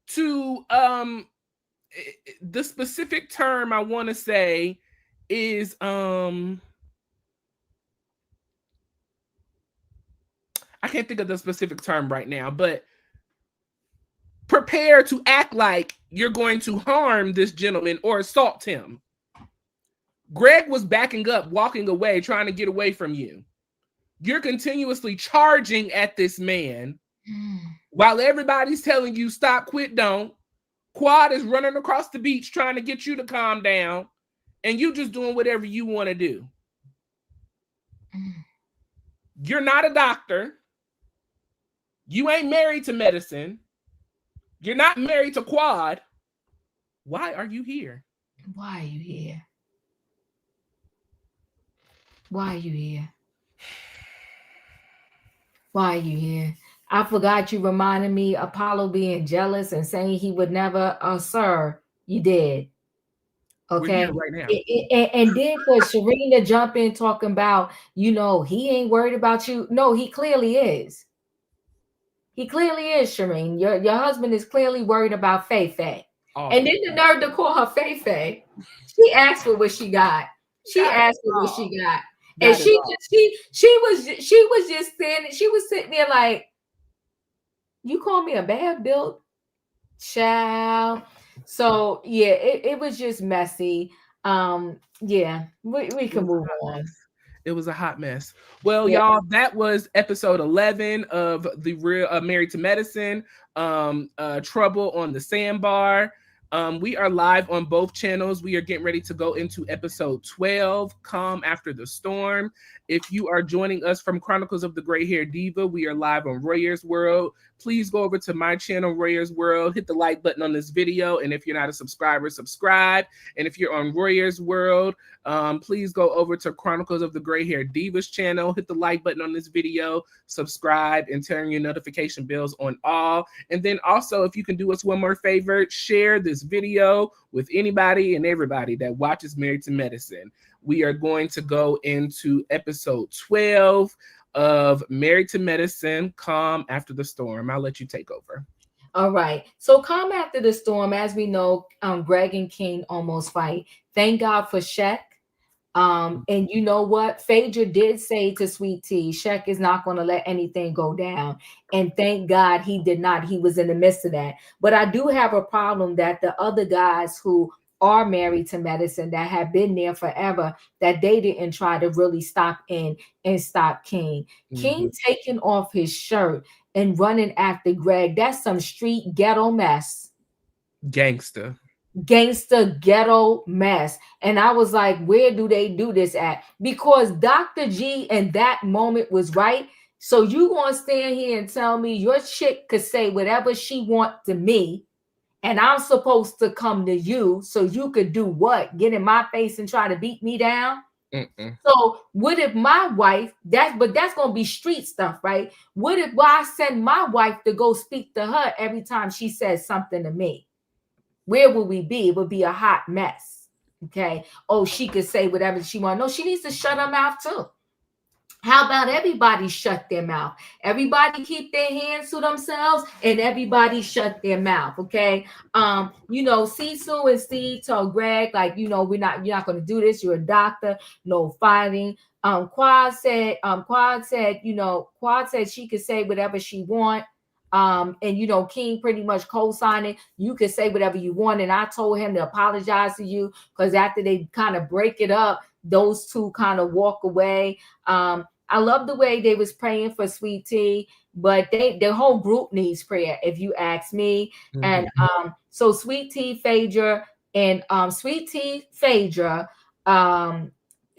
to, the specific term I want to say is, I can't think of the specific term right now, but prepare to act like you're going to harm this gentleman or assault him. Greg was backing up, walking away, trying to get away from you. You're continuously charging at this man while everybody's telling you stop, quit, don't. Quad is running across the beach trying to get you to calm down, and you just doing whatever you want to do. You're not a doctor. You ain't married to medicine. You're not married to Quad. Why are you here? Why are you here? Why are you here? Why are you here? I forgot you reminded me Apollo being jealous and saying he would never, sir, you did. Okay. Right now. And then for Sherrein to jump in talking about, he ain't worried about you. No, he clearly is. He clearly is, Sherrein. Your husband is clearly worried about Faye. Oh. And then the nerve to call her Faye. She asked for what she got. She asked for what she got. And she was just standing, she was sitting there like, you call me a bad built child. So yeah, it was just messy. Yeah, we can move on. It was a hot mess. Well, y'all, that was episode 11 of the real Married to Medicine, Trouble on the Sandbar. We are live on both channels. We are getting ready to go into episode 12, Calm After the Storm. If you are joining us from Chronicles of the Gray Hair Diva, we are live on Royaire's World. Please go over to my channel, Royaire's World, hit the like button on this video. And if you're not a subscriber, subscribe. And if you're on Royaire's World, please go over to Chronicles of the Gray Hair Divas channel, hit the like button on this video, subscribe, and turn your notification bells on all. And then also, if you can do us one more favor, share this video with anybody and everybody that watches Married to Medicine. We are going to go into episode 12 of Married to Medicine, Calm After the Storm. I'll let you take over. All right. So Calm After the Storm, as we know, Greg and King almost fight. Thank God for Shek. And you know what? Phaedra did say to Sweet Tea, Shek is not going to let anything go down. And thank God he did not. He was in the midst of that. But I do have a problem that the other guys who are married to medicine that have been there forever, that they didn't try to really stop in and stop King. Mm-hmm. King taking off his shirt and running after Greg. That's some street ghetto mess. Gangster Ghetto mess. And I was like, where do they do this at? Because Dr. G in that moment was right. So you gonna stand here and tell me your chick could say whatever she want to me, and I'm supposed to come to you so you could do what? Get in my face and try to beat me down? Mm-mm. So what if my wife, that's going to be street stuff, right? What if I send my wife to go speak to her every time she says something to me? Where would we be? It would be a hot mess, okay? Oh, she could say whatever she wants. No, she needs to shut her mouth too. How about everybody shut their mouth? Everybody keep their hands to themselves and everybody shut their mouth, okay? Sisu and Steve told Greg, like, you're not going to do this. You're a doctor. No fighting. Quad said she could say whatever she want. King pretty much co-signing. You could say whatever you want. And I told him to apologize to you because after they kind of break it up, those two kind of walk away. I love the way they was praying for Sweet Tea, but the whole group needs prayer, if you ask me. Mm-hmm. And so Sweet Tea, Phaedra, and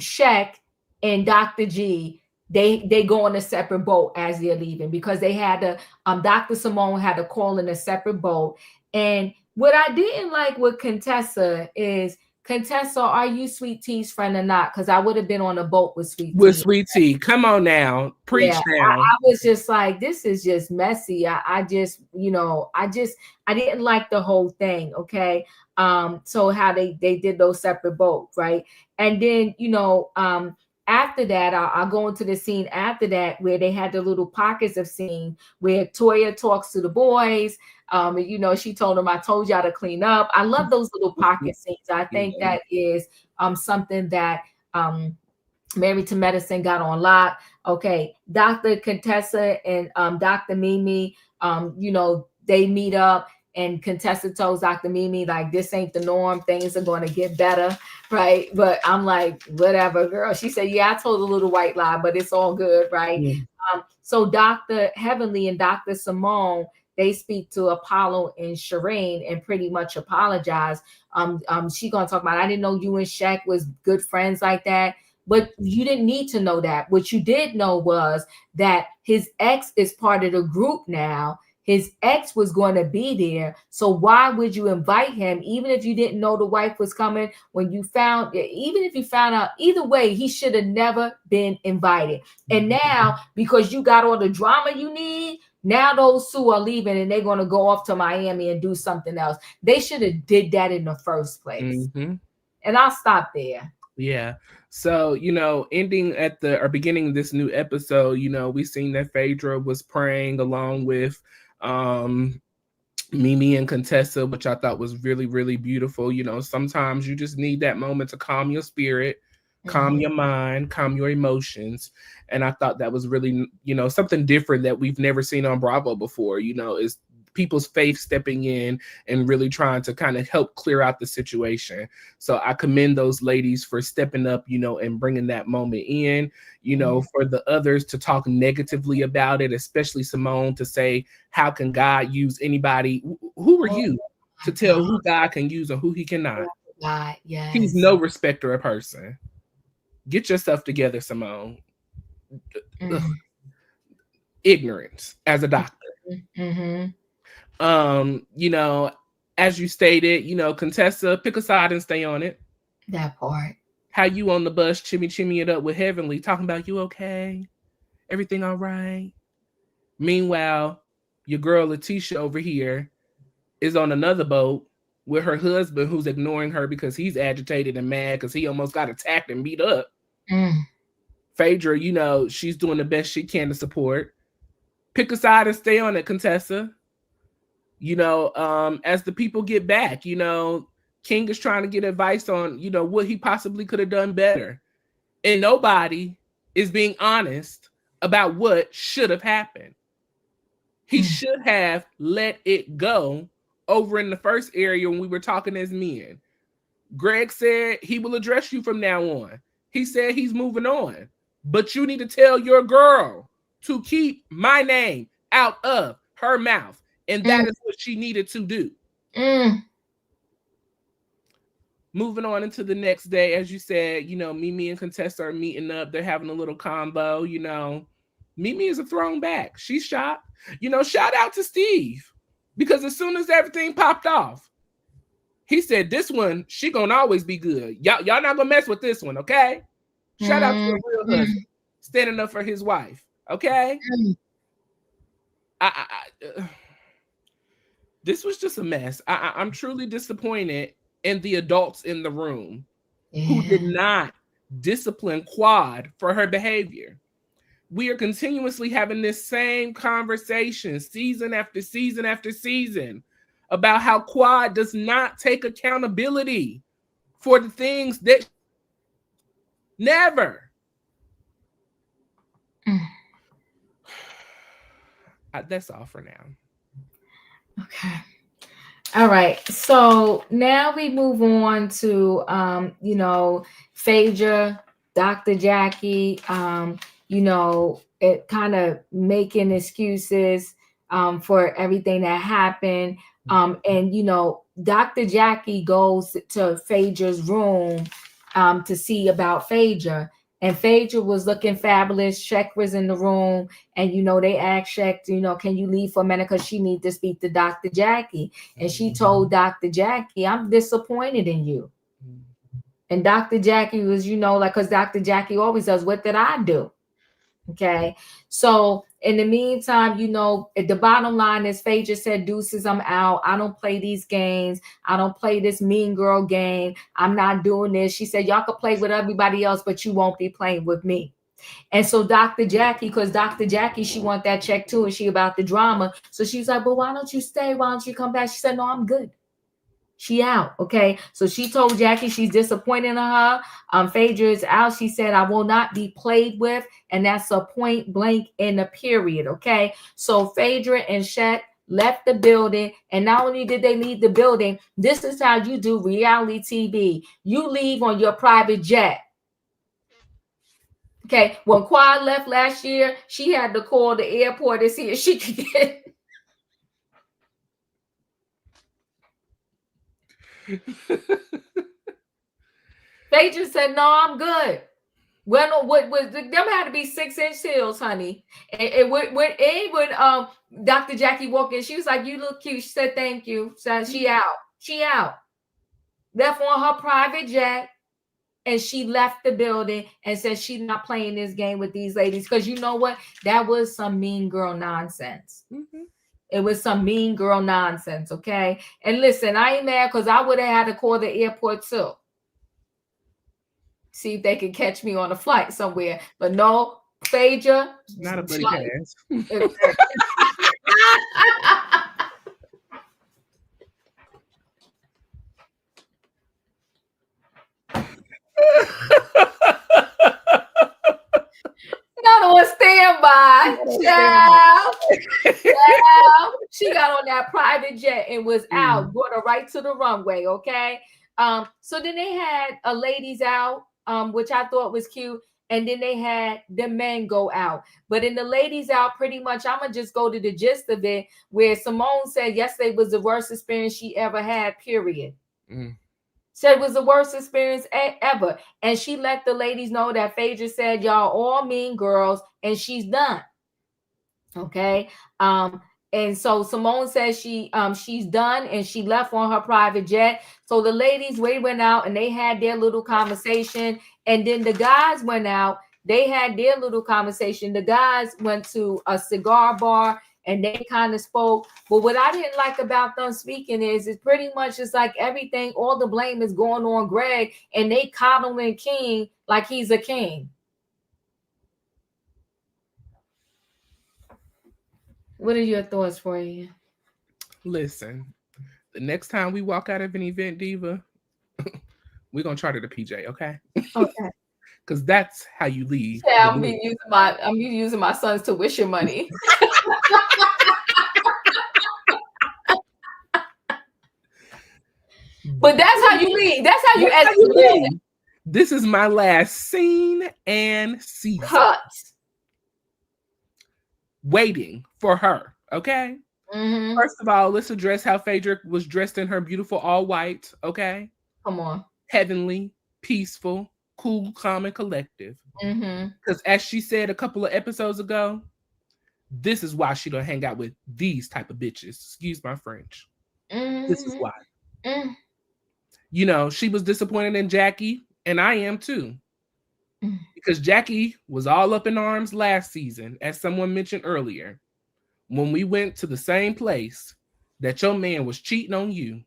Shek and Dr. G, they go on a separate boat as they're leaving, because they had to, Dr. Simone had to call in a separate boat. And what I didn't like with Contessa is, Contessa, are you Sweet T's friend or not? Because I would have been on a boat with Sweet Tea. With Sweet Tea. Come on now. Preach now. I was just like, this is just messy. I just, you know, I didn't like the whole thing. Okay. So how they did those separate boats, right? And then, you know, after that, I'll go into the scene after that where they had the little pockets of scene where Toya talks to the boys. You know, she told them, I told y'all to clean up. I love those little pocket scenes. I think that is something that Married to Medicine got on lock. Okay, Dr. Contessa and Dr. Mimi, you know, they meet up, and Contessa tells Dr. Mimi, like, this ain't the norm. Things are going to get better, right? But I'm like, whatever, girl. She said, yeah, I told a little white lie, but it's all good, right? Yeah. So Dr. Heavenly and Dr. Simone, they speak to Apollo and Sherrein and pretty much apologize. She gonna talk about, I didn't know you and Shaq was good friends like that. But you didn't need to know that. What you did know was that his ex is part of the group now. His ex was going to be there. So why would you invite him, even if you didn't know the wife was coming? When you found, even if you found out, either way, he should have never been invited. And now, because you got all the drama you need, now those two are leaving and they're going to go off to Miami and do something else. They should have did that in the first place. And I'll stop there. Yeah. So, you know, ending at the or beginning of this new episode, you know, we seen that Phaedra was praying along with Mimi and Contessa, which I thought was really, really beautiful. You know, sometimes you just need that moment to calm your spirit, calm your mind, calm your emotions. And I thought that was really, you know, something different that we've never seen on Bravo before, you know, is people's faith stepping in and really trying to kind of help clear out the situation. So I commend those ladies for stepping up, you know, and bringing that moment in, you know, for the others to talk negatively about it, especially Simone, to say, how can God use anybody? Who are you to tell who God can use and who he cannot? God, yes. He's no respecter of person. Get yourself together, Simone. Ignorance as a doctor. You know, as you stated, you know, Contessa, pick a side and stay on it. That part. How you on the bus chimmy it up with Heavenly, talking about, you okay? Everything all right? Meanwhile, your girl Letitia over here is on another boat with her husband, who's ignoring her because he's agitated and mad because he almost got attacked and beat up. Phaedra, you know, she's doing the best she can to support. Pick a side and stay on it, Contessa. You know, as the people get back, you know, King is trying to get advice on, you know, what he possibly could have done better. And nobody is being honest about what should have happened. He should have let it go over in the first area when we were talking as men. Greg said he will address you from now on. He said he's moving on. But you need to tell your girl to keep my name out of her mouth. And that is what she needed to do. Moving on into the next day, as you said, you know, Mimi and Contessa are meeting up. They're having a little combo. You know, Mimi is a thrown back. She's shocked. You know, shout out to Steve. Because as soon as everything popped off, he said, this one, she gonna always be good. Y'all not gonna mess with this one, okay? Shout out to a real husband standing up for his wife, okay? This was just a mess. I'm truly disappointed in the adults in the room who did not discipline Quad for her behavior. We are continuously having this same conversation season after season after season about how Quad does not take accountability for the things that never. That's all for now. Okay. All right. So now we move on to, you know, Phaedra, Dr. Jackie, you know, it kind of making excuses for everything that happened. And, you know, Dr. Jackie goes to Phaedra's room to see about Phaedra. And Phaedra was looking fabulous. Shek was in the room, and they asked Shek, can you leave for a minute because she needs to speak to Dr. Jackie. And she told Dr. Jackie, I'm disappointed in you. And Dr. Jackie was, because Dr. Jackie always does, what did I do? Okay. So in the meantime, the bottom line is Phaedra said, deuces, I'm out. I don't play these games. I don't play this mean girl game. I'm not doing this. She said, y'all can play with everybody else, but you won't be playing with me. And so Dr. Jackie, because Dr. Jackie, she want that check too, and she about the drama. So she's like, but why don't you stay? Why don't you come back? She said, no, I'm good. She out. Okay. So she told Jackie she's disappointed in her. Phaedra is out. She said, I will not be played with. And that's a point blank in a period. Okay. So Phaedra and Shek left the building. And not only did they leave the building, this is how you do reality TV. You leave on your private jet. Okay. When Quad left last year, she had to call the airport to see if she could get. Phaedra said, no, I'm good. Well, what was them had to be 6-inch heels, honey. And when Dr. Jackie walked in, she was like, you look cute. She said, thank you. So she out. She out. Left on her private jet. And she left the building and said she's not playing this game with these ladies. Because you know what? That was some mean girl nonsense. Mm-hmm. It was some mean girl nonsense, okay? And listen, I ain't mad because I would have had to call the airport too. See if they could catch me on a flight somewhere. But no, Phaedra. Not a buddy pass. Not on standby. Child. She got on that private jet and was out. Brought her right to the runway, okay? So then they had ladies out, which I thought was cute. And then they had the men go out. But in the ladies out, pretty much, I'm going to just go to the gist of it, where Simone said yesterday was the worst experience she ever had, period. Said it was the worst experience ever. And she let the ladies know that Phaedra said, y'all all mean girls, and she's done. Okay. And so Simone says she's done, and she left on her private jet. So the ladies, they went out and they had their little conversation. And then the guys went out. They had their little conversation. The guys went to a cigar bar and they kind of spoke. But what I didn't like about them speaking is pretty much it's like everything, all the blame is going on Greg, and they coddling King like he's a king. What are your thoughts for you? Listen, the next time we walk out of an event, Diva, we're gonna charter the PJ, okay? Okay. Because that's how you leave. Yeah, I'm using my son's tuition money. But that's how you leave. That's how you exit. This is my last scene and season. Cut. Waiting for her, okay? Mm-hmm. First of all, let's address how Phaedra was dressed in her beautiful all white, okay? Come on. Heavenly, peaceful, cool, calm, and collective. Because as she said a couple of episodes ago, this is why she don't hang out with these type of bitches. Excuse my French. This is why. She was disappointed in Jackie, and I am too. Because Jackie was all up in arms last season, as someone mentioned earlier, when we went to the same place that your man was cheating on you.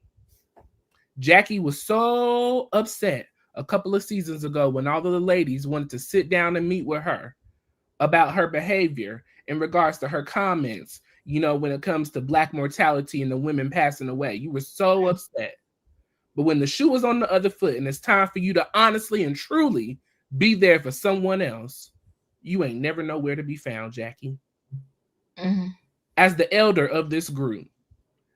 Jackie was so upset a couple of seasons ago when all of the ladies wanted to sit down and meet with her about her behavior in regards to her comments, when it comes to Black mortality and the women passing away. You were so upset. But when the shoe was on the other foot and it's time for you to honestly and truly be there for someone else, you ain't never nowhere to be found, Jackie. As the elder of this group,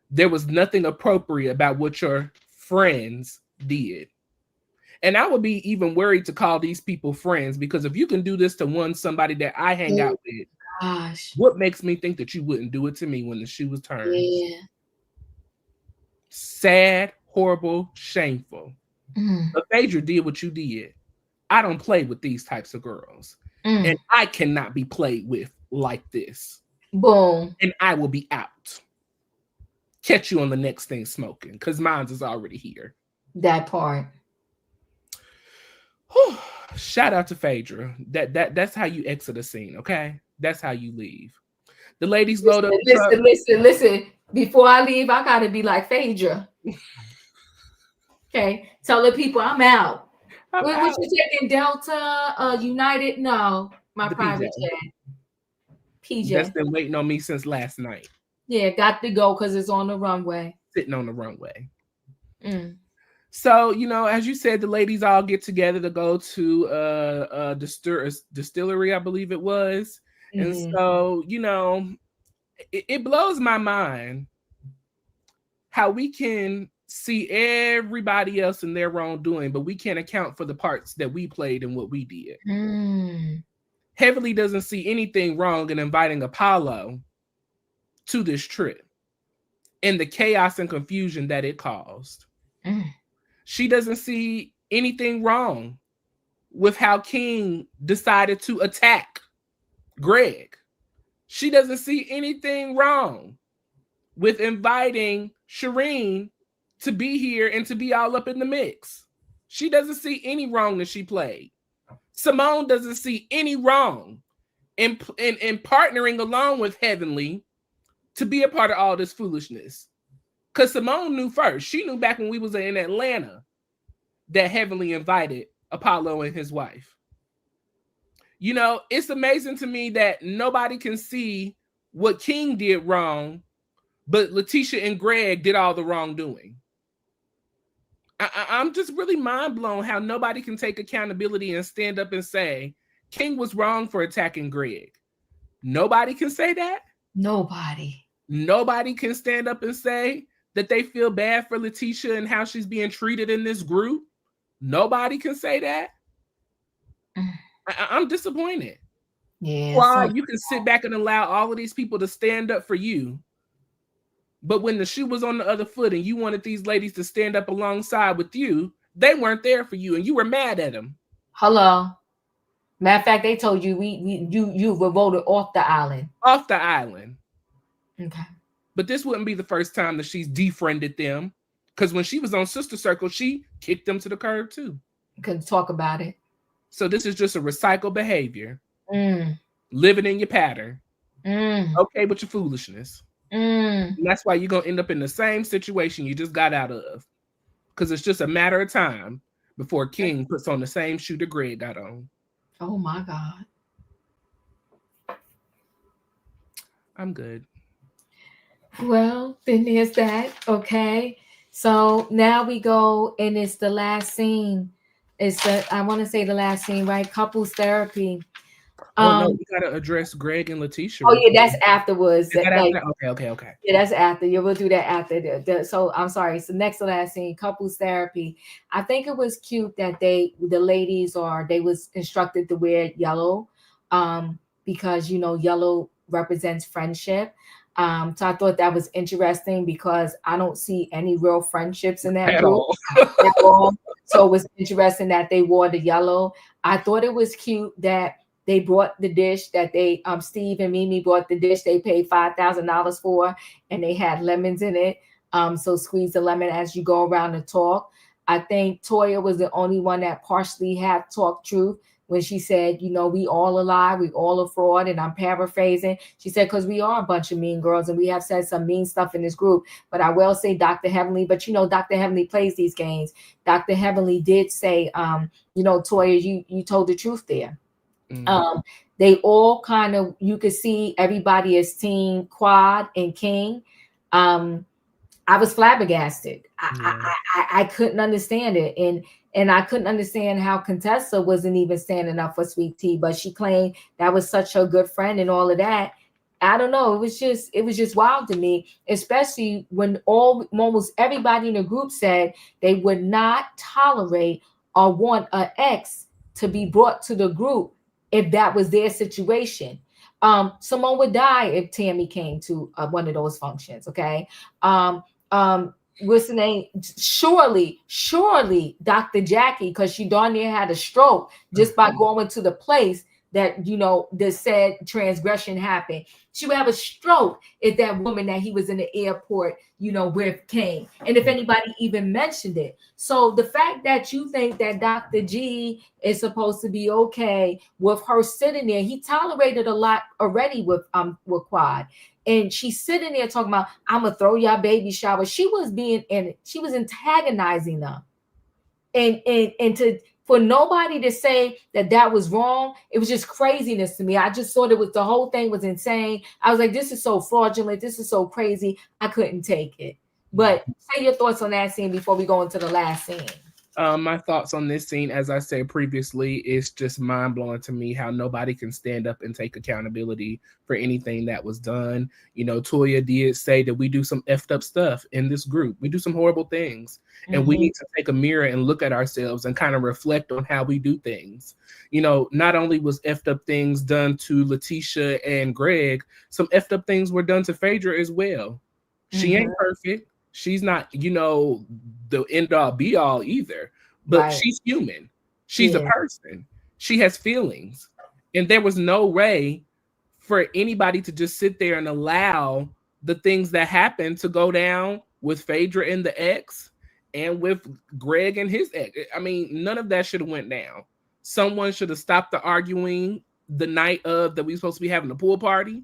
there was nothing appropriate about what your friends did. And I would be even worried to call these people friends, because if you can do this to somebody that I hang out with, what makes me think that you wouldn't do it to me when the shoe was turned? Yeah. Sad, horrible, shameful. But Phaedra did what you did. I don't play with these types of girls. And I cannot be played with like this. Boom. And I will be out. Catch you on the next thing smoking, because mine's is already here. That part. Whew. Shout out to Phaedra. That's how you exit a scene, okay? That's how you leave. The ladies load up the truck. Listen. Before I leave, I gotta be like Phaedra. Okay, tell the people I'm out. What you taking? Delta, United? No, my The private PJ. jet. PJ. That's been waiting on me since last night. Yeah, got to go because it's on the runway. Sitting on the runway. So, you know, as you said, the ladies all get together to go to a distillery, I believe it was. And so, you know, it blows my mind how we can see everybody else in their wrongdoing, but we can't account for the parts that we played and what we did. Heavenly doesn't see anything wrong in inviting Apollo to this trip and the chaos and confusion that it caused. She doesn't see anything wrong with how King decided to attack Greg. She doesn't see anything wrong with inviting Sherrein to be here and to be all up in the mix. She doesn't see any wrong that she played. Simone doesn't see any wrong in partnering along with Heavenly to be a part of all this foolishness. Because Simone knew first. She knew back when we was in Atlanta that Heavenly invited Apollo and his wife. You know, it's amazing to me that nobody can see what King did wrong, but Letitia and Greg did all the wrongdoing. I'm just really mind blown how nobody can take accountability and stand up and say, King was wrong for attacking Greg. Nobody can say that. Nobody can stand up and say that they feel bad for Letitia and how she's being treated in this group. Nobody can say that. I'm disappointed. Yeah. Well, you can sit back and allow all of these people to stand up for you. But when the shoe was on the other foot and you wanted these ladies to stand up alongside with you, they weren't there for you and you were mad at them. Hello. Matter of fact, they told you you were voted off the island. Off the island. Okay. But this wouldn't be the first time that she's defriended them. Because when she was on Sister Circle, she kicked them to the curb too. Couldn't talk about it. So this is just a recycled behavior. Living in your pattern. Okay with your foolishness. And that's why you're going to end up in the same situation you just got out of. Because it's just a matter of time before King puts on the same shoe that Greg got on. Oh my God. I'm good. Well, then there's that. Okay. So now we go, and it's the last scene. I want to say the last scene, right? Couples therapy. No, we gotta address Greg and Letitia. Oh yeah, that's afterwards. Okay. Yeah, that's after. Yeah, we'll do that after. So I'm sorry. So next to last scene, couples therapy. I think it was cute that the ladies was instructed to wear yellow, because yellow represents friendship. So I thought that was interesting because I don't see any real friendships in that group at all. So it was interesting that they wore the yellow. I thought it was cute that they brought the dish that Steve and Mimi brought the dish they paid $5,000 for, and they had lemons in it. So squeeze the lemon as you go around and talk. I think Toya was the only one that partially had talked truth when she said, we all a lie, we all a fraud. And I'm paraphrasing. She said, because we are a bunch of mean girls and we have said some mean stuff in this group. But I will say Dr. Heavenly, but Dr. Heavenly plays these games. Dr. Heavenly did say, Toya, you told the truth there. They all kind of, you could see everybody as team Quad and King. I was flabbergasted. I couldn't understand it. And I couldn't understand how Contessa wasn't even standing up for Sweet Tea, but she claimed that was such a good friend and all of that. I don't know. It was just wild to me, especially when almost everybody in the group said they would not tolerate or want an ex to be brought to the group if that was their situation. Someone would die if Tammy came to one of those functions. Okay. what's the name? Surely Dr. Jackie, because she darn near had a stroke just by going to the place that, you know, the said transgression happened. She would have a stroke if that woman that he was in the airport, you know, with came. And if anybody even mentioned it. So the fact that you think that Dr. G is supposed to be okay with her sitting there, he tolerated a lot already with Quad. And she's sitting there talking about, I'm gonna throw y'all baby shower. She was antagonizing them. And to for nobody to say that was wrong, it was just craziness to me. I just thought the whole thing was insane. I was like, this is so fraudulent. This is so crazy. I couldn't take it. But say your thoughts on that scene before we go into the last scene. My thoughts on this scene, as I said previously, is just mind-blowing to me how nobody can stand up and take accountability for anything that was done. You know, Toya did say that we do some effed up stuff in this group. We do some horrible things. And we need to take a mirror and look at ourselves and kind of reflect on how we do things. You know, not only was effed up things done to Letitia and Greg, some effed up things were done to Phaedra as well. She ain't perfect. She's not, you know, the end all be all either, but she's human. She's a person. She has feelings. And there was no way for anybody to just sit there and allow the things that happened to go down with Phaedra and the ex and with Greg and his ex. I mean, none of that should have went down. Someone should have stopped the arguing the night of that we were supposed to be having a pool party.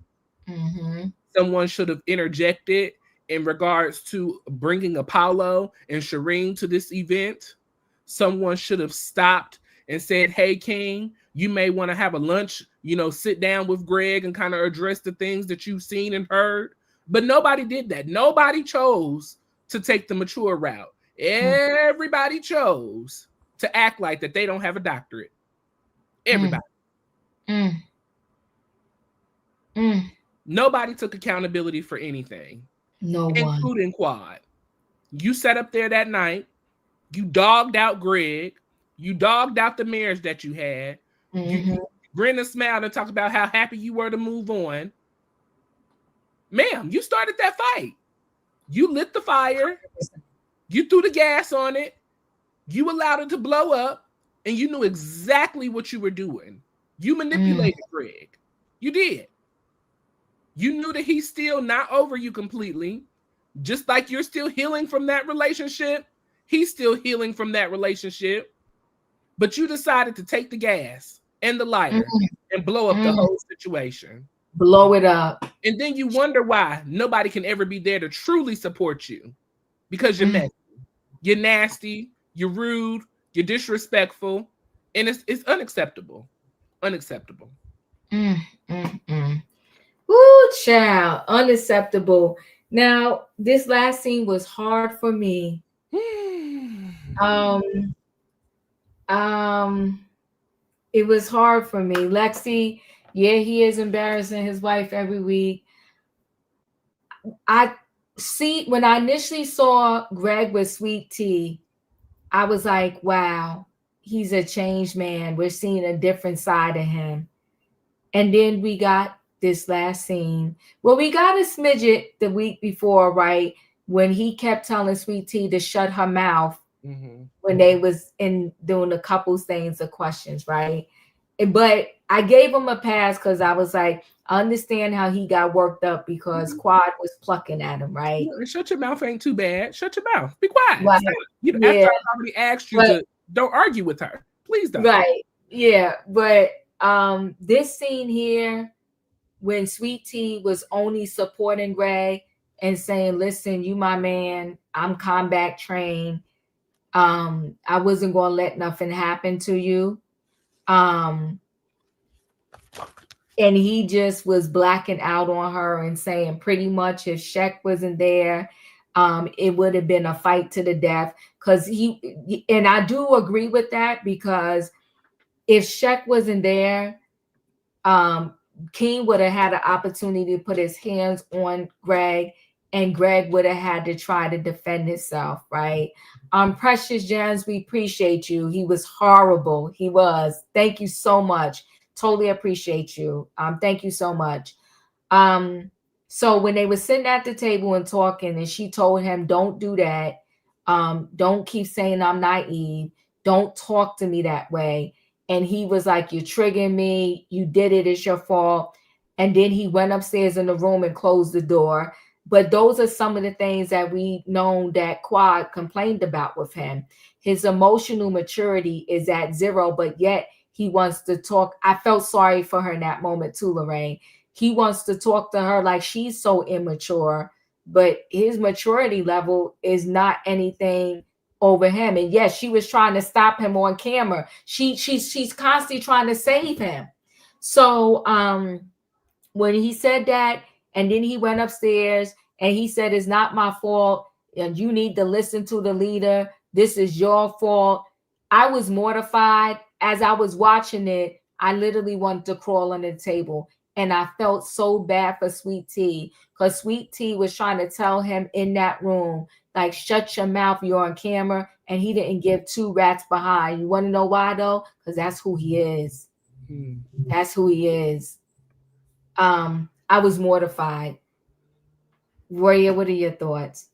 Someone should have interjected in regards to bringing Apollo and Sherrein to this event. Someone should have stopped and said, hey, King, you may want to have a lunch, you know, sit down with Greg and kind of address the things that you've seen and heard. But nobody did that. Nobody chose to take the mature route. Everybody chose to act like that they don't have a doctorate. Everybody. Nobody took accountability for anything. No one. Including Quad. You sat up there that night. You dogged out Greg. You dogged out the marriage that you had. You grinned and smiled and talked about how happy you were to move on. Ma'am, you started that fight. You lit the fire. You threw the gas on it. You allowed it to blow up. And you knew exactly what you were doing. You manipulated Greg. You did. You knew that he's still not over you completely. Just like you're still healing from that relationship, he's still healing from that relationship. But you decided to take the gas and the lighter and blow up the whole situation. Blow it up. And then you wonder why nobody can ever be there to truly support you. Because you're messy. You're nasty. You're rude. You're disrespectful. And it's unacceptable. Unacceptable. Ooh, child, unacceptable. Now, this last scene was hard for me. It was hard for me. Lexi, yeah, he is embarrassing his wife every week. When I initially saw Greg with Sweet Tea, I was like, wow, he's a changed man. We're seeing a different side of him. And then we got this last scene. Well, we got a smidget the week before, right? When he kept telling Sweet Tea to shut her mouth when they was in doing the couples things, the questions, right? But I gave him a pass because I was like, I understand how he got worked up because Quad was plucking at him, right? Shut your mouth ain't too bad. Shut your mouth. Be quiet. Right. You know, after I already asked you to don't argue with her. Please don't. Right. Yeah. But this scene here, when Sweet Tea was only supporting Greg and saying, listen, you my man, I'm combat trained. I wasn't going to let nothing happen to you. And he just was blacking out on her and saying pretty much if Shek wasn't there, it would have been a fight to the death. And I do agree with that because if Shek wasn't there, King would have had an opportunity to put his hands on Greg, and Greg would have had to try to defend himself, right? Precious Gems, we appreciate you. He was horrible. He was. Thank you so much. Totally appreciate you. Thank you so much. So when they were sitting at the table and talking, and she told him, don't do that. Don't keep saying I'm naive. Don't talk to me that way. And he was like, you're triggering me. You did it. It's your fault. And then he went upstairs in the room and closed the door. But those are some of the things that we known that Quad complained about with him. His emotional maturity is at 0, but yet he wants to talk. I felt sorry for her in that moment too, Lorraine. He wants to talk to her like she's so immature, but his maturity level is not anything over him. And yes, she was trying to stop him on camera. She's constantly trying to save him. So when he said that, and then he went upstairs and he said, it's not my fault, and you need to listen to the leader. This is your fault. I was mortified. As I was watching it, I literally wanted to crawl under the table. And I felt so bad for Sweet Tea, because Sweet Tea was trying to tell him in that room, like, shut your mouth, you're on camera. And he didn't give 2 rats behind. You want to know why, though? Because that's who he is. That's who he is. I was mortified. Royaire, what are your thoughts?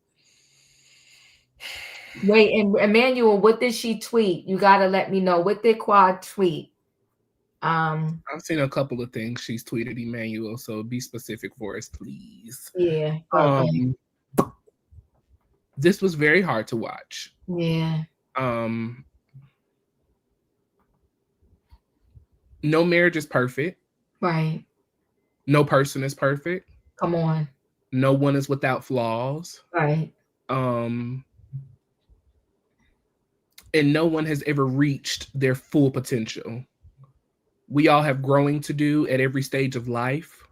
Wait, and Emmanuel, what did she tweet? You got to let me know. What did Quad tweet? I've seen a couple of things she's tweeted, Emmanuel, so be specific for us, please. Yeah. This was very hard to watch. Yeah. No marriage is perfect. Right. No person is perfect. Come on. No one is without flaws. Right. And no one has ever reached their full potential. We all have growing to do at every stage of life.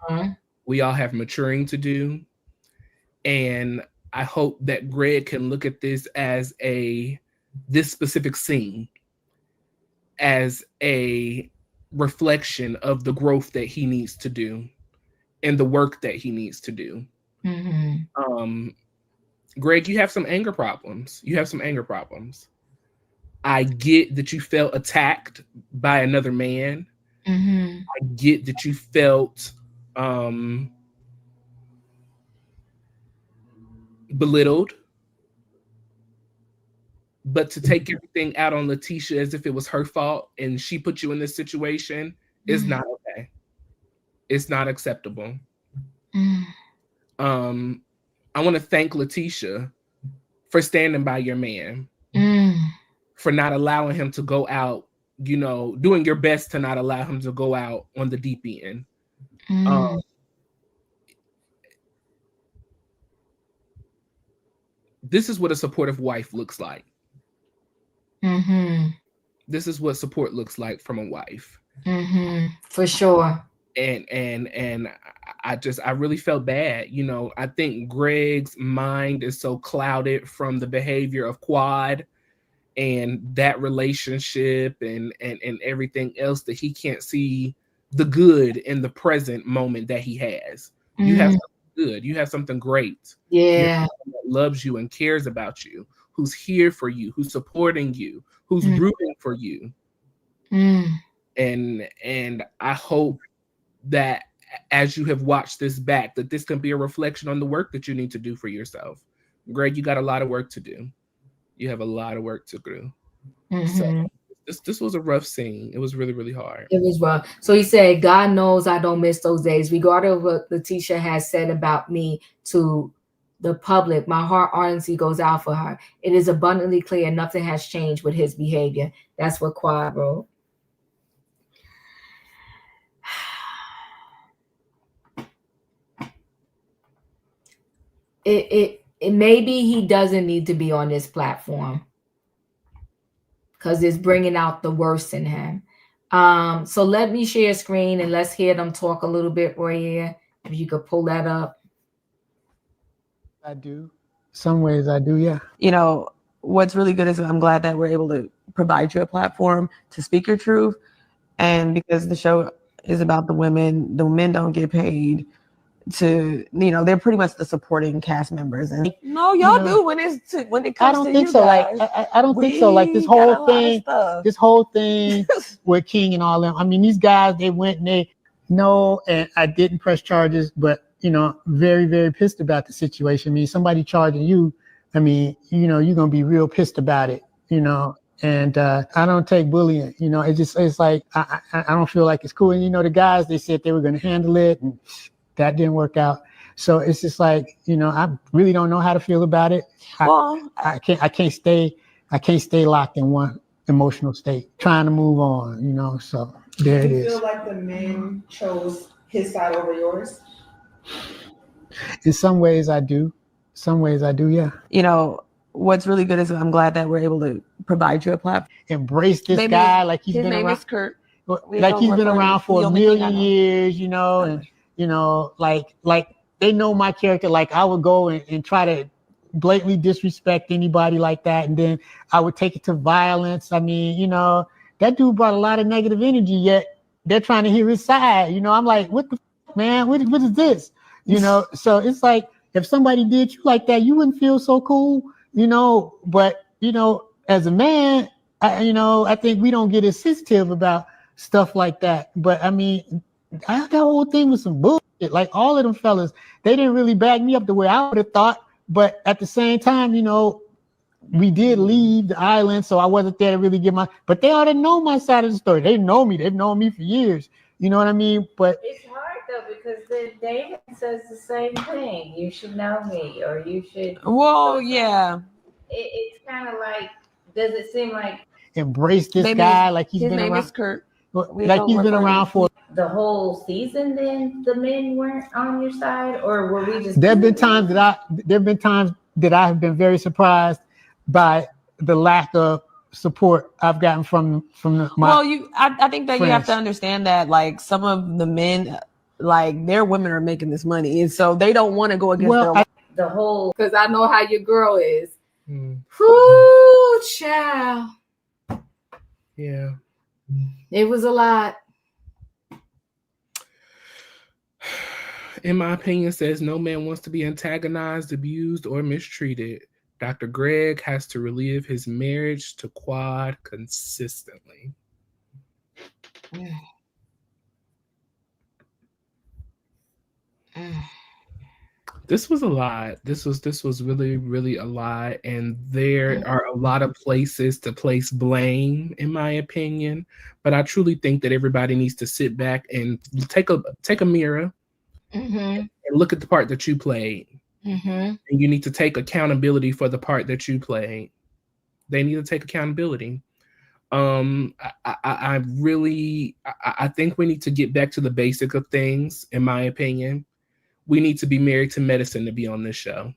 We all have maturing to do. And I hope that Greg can look at this as this specific scene as a reflection of the growth that he needs to do and the work that he needs to do. Greg, you have some anger problems. I get that you felt attacked by another man. I get that you felt belittled. But to take everything out on Letitia as if it was her fault and she put you in this situation is not okay. It's not acceptable. I want to thank Letitia for standing by your man, for not allowing him to go out, doing your best to not allow him to go out on the deep end. This is what a supportive wife looks like. This is what support looks like from a wife. For sure. And I really felt bad. I think Greg's mind is so clouded from the behavior of Quad and that relationship and everything else that he can't see the good in the present moment that he has. You have something good. You have something great. Yeah. That loves you and cares about you, who's here for you, who's supporting you, who's rooting for you. And I hope that as you have watched this back, that this can be a reflection on the work that you need to do for yourself. Greg, you got a lot of work to do. You have a lot of work to do. So this was a rough scene. It was really, really hard. It was rough. So he said, God knows I don't miss those days. Regardless of what Letitia has said about me to the public, my heart honestly goes out for her. It is abundantly clear nothing has changed with his behavior. That's what Quad wrote. It maybe he doesn't need to be on this platform because it's bringing out the worst in him. So let me share a screen and let's hear them talk a little bit, Royaire. If you could pull that up. I do. Some ways I do, yeah. What's really good is I'm glad that we're able to provide you a platform to speak your truth. And because the show is about the men don't get paid to, they're pretty much the supporting cast members. And no, y'all do when it comes to I don't think so. Guys. I don't think so. Like this whole thing with King and all them. I mean, these guys, they went and and I didn't press charges, but very, very pissed about the situation. I mean, somebody charging you, I mean, you're going to be real pissed about it, and I don't take bullying, it's like, I don't feel like it's cool. And, the guys, they said they were going to handle it, and that didn't work out. So it's just like, I really don't know how to feel about it. I can't stay locked in one emotional state, trying to move on, so there it is. Do you feel like the men chose his side over yours? In some ways I do. Yeah. What's really good is I'm glad that we're able to provide you a platform. Embrace this guy like he's been around. His name is Kurt. Like he's been around for a million years, and like they know my character. Like I would go and try to blatantly disrespect anybody like that, and then I would take it to violence. I mean, that dude brought a lot of negative energy, yet they're trying to hear his side. I'm like, what the man? What is this? So it's like if somebody did you like that, you wouldn't feel so cool, But as a man, I think we don't get as sensitive about stuff like that. But I mean, that whole thing was some bullshit. Like all of them fellas, they didn't really back me up the way I would have thought. But at the same time, we did leave the island, so I wasn't there to really get but they already know my side of the story. They know me. They've known me for years. You know what I mean? But it's hard though, because then David says the same thing. You should know me, or you should. Well, yeah. It's kind of like, does it seem like embrace this guy like he's been around? His name is Kurt. Like he's been around for the whole season. Then the men weren't on your side, or were we just? There have been times that I have been very surprised by the lack of support I've gotten from my. Well, I think that friends. You have to understand that like some of the men, like their women are making this money, and so they don't want to go against the whole. Because I know how your girl is. Whoo, child. Yeah. It was a lot. In my opinion, says no man wants to be antagonized, abused, or mistreated. Dr. Greg has to relive his marriage to Quad consistently. This was a lot. This was really, really a lot. And there are a lot of places to place blame, in my opinion. But I truly think that everybody needs to sit back and take a mirror and look at the part that you played. And you need to take accountability for the part that you played. They need to take accountability. I think we need to get back to the basic of things, in my opinion. We need to be married to medicine to be on this show.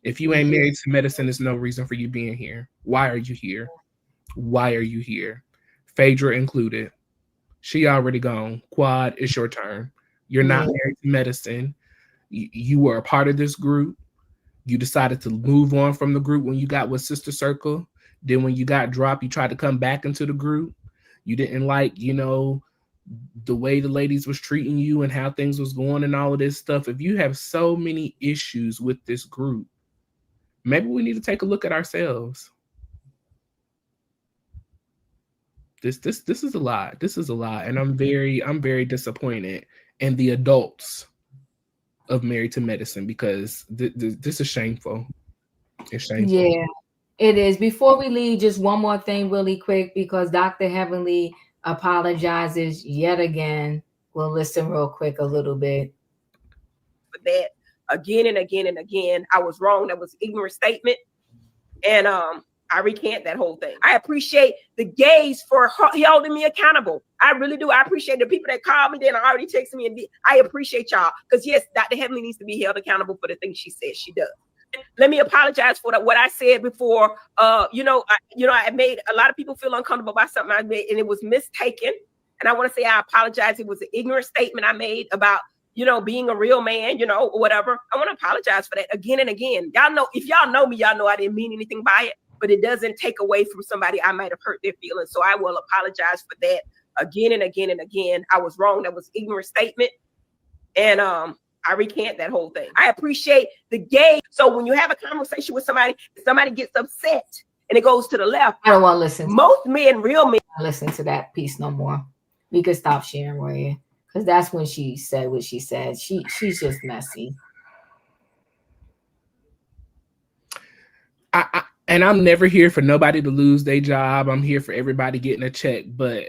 If you ain't married to medicine, there's no reason for you being here. Why are you here? Why are you here? Phaedra included. She already gone. Quad, it's your turn. You're not married to medicine. You were a part of this group. You decided to move on from the group when you got with Sister Circle. Then when you got dropped, you tried to come back into the group. You didn't like, the way the ladies was treating you and how things was going and all of this stuff. If you have so many issues with this group, maybe we need to take a look at ourselves. This is a lot. This is a lot. And I'm very disappointed in the adults of Married to Medicine, because this is shameful. It's shameful. Yeah, it is. Before we leave, just one more thing really quick, because Dr. Heavenly apologizes yet again. We'll listen real quick a little bit. For that again and again and again, I was wrong. That was an ignorant statement. And I recant that whole thing. I appreciate the gays for holding me accountable. I really do. I appreciate the people that called me then already texted me. And I appreciate y'all. Because yes, Dr. Heavenly needs to be held accountable for the things she says she does. Let me apologize for what I said before. I made a lot of people feel uncomfortable about something I made, and it was mistaken. And I want to say I apologize. It was an ignorant statement I made about, being a real man, or whatever. I want to apologize for that again and again. Y'all know, if y'all know me, y'all know I didn't mean anything by it, but it doesn't take away from somebody I might have hurt their feelings. So I will apologize for that again and again and again. I was wrong. That was an ignorant statement. And I recant that whole thing. I appreciate the gay. So when you have a conversation with somebody gets upset and it goes to the left. I don't want to listen. Most men, real men. Listen to that piece no more. We could stop sharing, Royaire, because that's when she said what she said. She's just messy. And I'm never here for nobody to lose their job. I'm here for everybody getting a check. But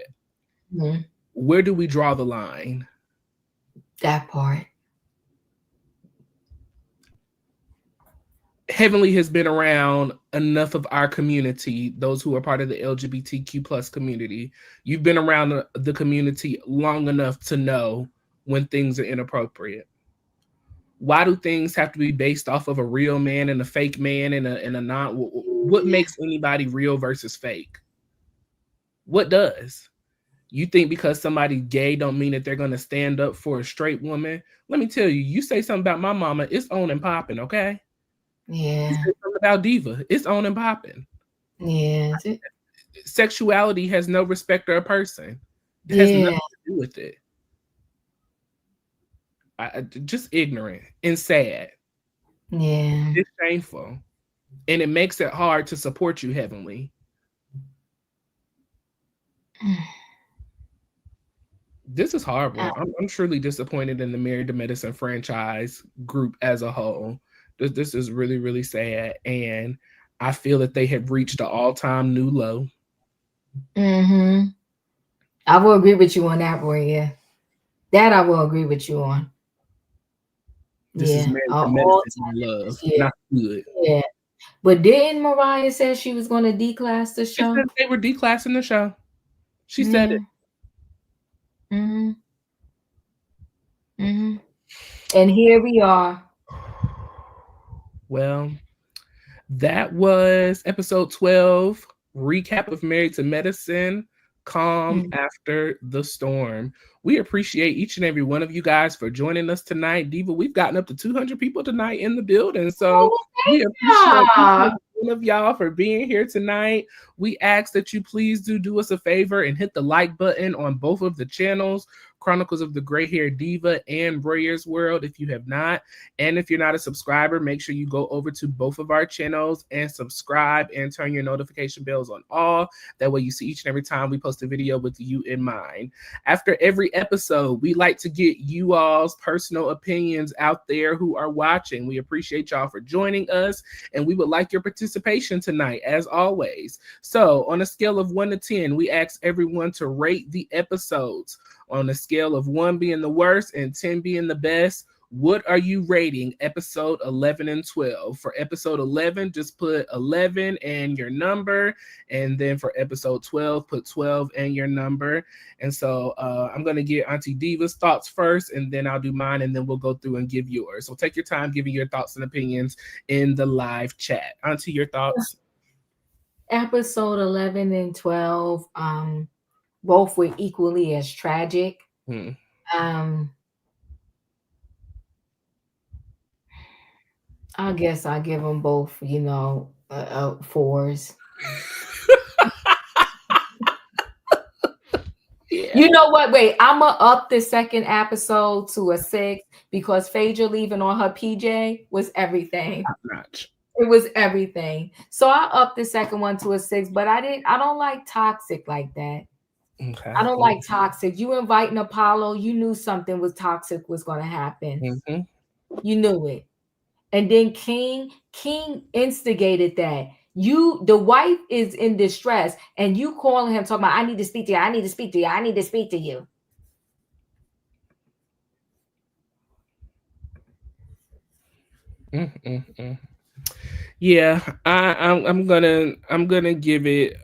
where do we draw the line? That part. Heavenly has been around enough of our community, those who are part of the LGBTQ plus community. You've been around the community long enough to know when things are inappropriate. Why do things have to be based off of a real man and a fake man and a non? What makes anybody real versus fake? What does? You think because somebody's gay don't mean that they're going to stand up for a straight woman? Let me tell you, you say something about my mama, it's on and popping, okay? Yeah. You say something about Diva, it's on and popping. Yeah. Sexuality has no respect or a person. It has nothing to do with it. Just ignorant and sad. Yeah. It's shameful. And it makes it hard to support you, Heavenly. This is horrible. I'm truly disappointed in the Married to Medicine franchise group as a whole. This is really, really sad. And I feel that they have reached an all-time new low. I will agree with you on that, Royaire. That I will agree with you on. This is Married to Medicine love, not good. Yeah. But didn't Mariah say she was going to declass the show? She said they were declassing the show. She said it. And here we are. Well, that was episode 12, recap of Married to Medicine, Calm After the Storm. We appreciate each and every one of you guys for joining us tonight. Diva, we've gotten up to 200 people tonight in the building. So we appreciate one of y'all for being here tonight. We ask that you please do us a favor and hit the like button on both of the channels, Chronicles of the Gray Hair Diva and Royaire's World, if you have not. And if you're not a subscriber, make sure you go over to both of our channels and subscribe and turn your notification bells on all. That way you see each and every time we post a video with you in mind. After every episode, we like to get you all's personal opinions out there who are watching. We appreciate y'all for joining us, and we would like your participation tonight, as always. So on a scale of 1 to 10, we ask everyone to rate the episodes. On a scale of 1 being the worst and 10 being the best, what are you rating episode 11 and 12? For episode 11, just put 11 and your number. And then for episode 12, put 12 and your number. And so I'm going to get Auntie Diva's thoughts first, and then I'll do mine, and then we'll go through and give yours. So take your time giving your thoughts and opinions in the live chat. Auntie, your thoughts? Episode 11 and 12, both were equally as tragic. I guess I give them both, 4s. You know what? Wait, I'm going to up the second episode to a 6 because Phaedra leaving on her PJ was everything. It was everything. So I upped the second one to a 6, but I don't like toxic like that. Okay. I don't like toxic. You inviting Apollo, you knew something was toxic was going to happen. You knew it. And then King instigated that. The wife is in distress, and you calling him talking about, I need to speak to you. I need to speak to you. I need to speak to you. Yeah, I'm gonna give it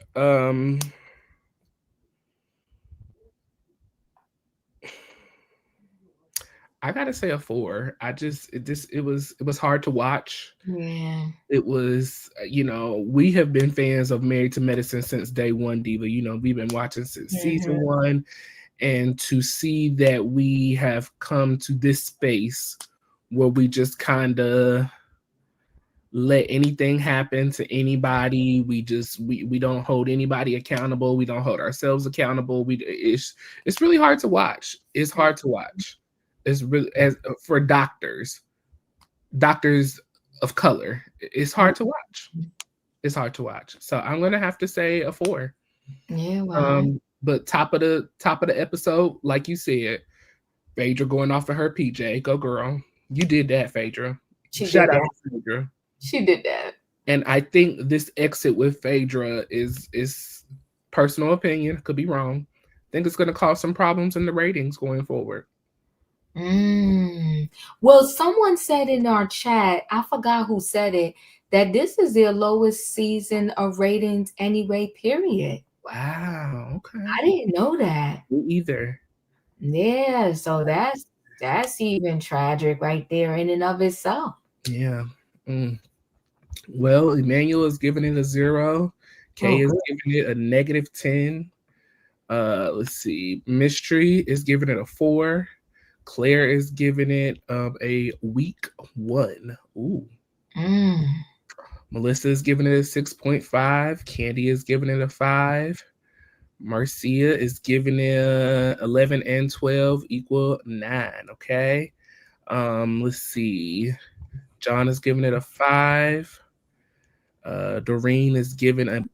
I gotta say a 4. It was hard to watch. Yeah. It was, we have been fans of Married to Medicine since day one, Diva. We've been watching since season 1. And to see that we have come to this space where we just kind of let anything happen to anybody. We don't hold anybody accountable. We don't hold ourselves accountable. It's really hard to watch. It's hard to watch. It's really, as for doctors of color, it's hard to watch. It's hard to watch. So I'm gonna have to say a 4. Yeah. Wow. But top of the episode, like you said, Phaedra going off of her PJ. Go girl. You did that, Phaedra. Shout out to Phaedra. She did that. And I think this exit with Phaedra is personal opinion. Could be wrong. I think it's going to cause some problems in the ratings going forward. Well, someone said in our chat, I forgot who said it, that this is their lowest season of ratings anyway, period. Wow. Okay. I didn't know that. Me either. Yeah, so that's even tragic right there in and of itself. Yeah. Well, Emmanuel is giving it a 0. Kay is giving it a -10. Let's see. Mystery is giving it a 4. Claire is giving it a weak 1. Ooh. Melissa is giving it a 6.5. Candy is giving it a 5. Marcia is giving it 11 and 12 equal 9. Okay. Let's see. John is giving it a 5. Doreen is giving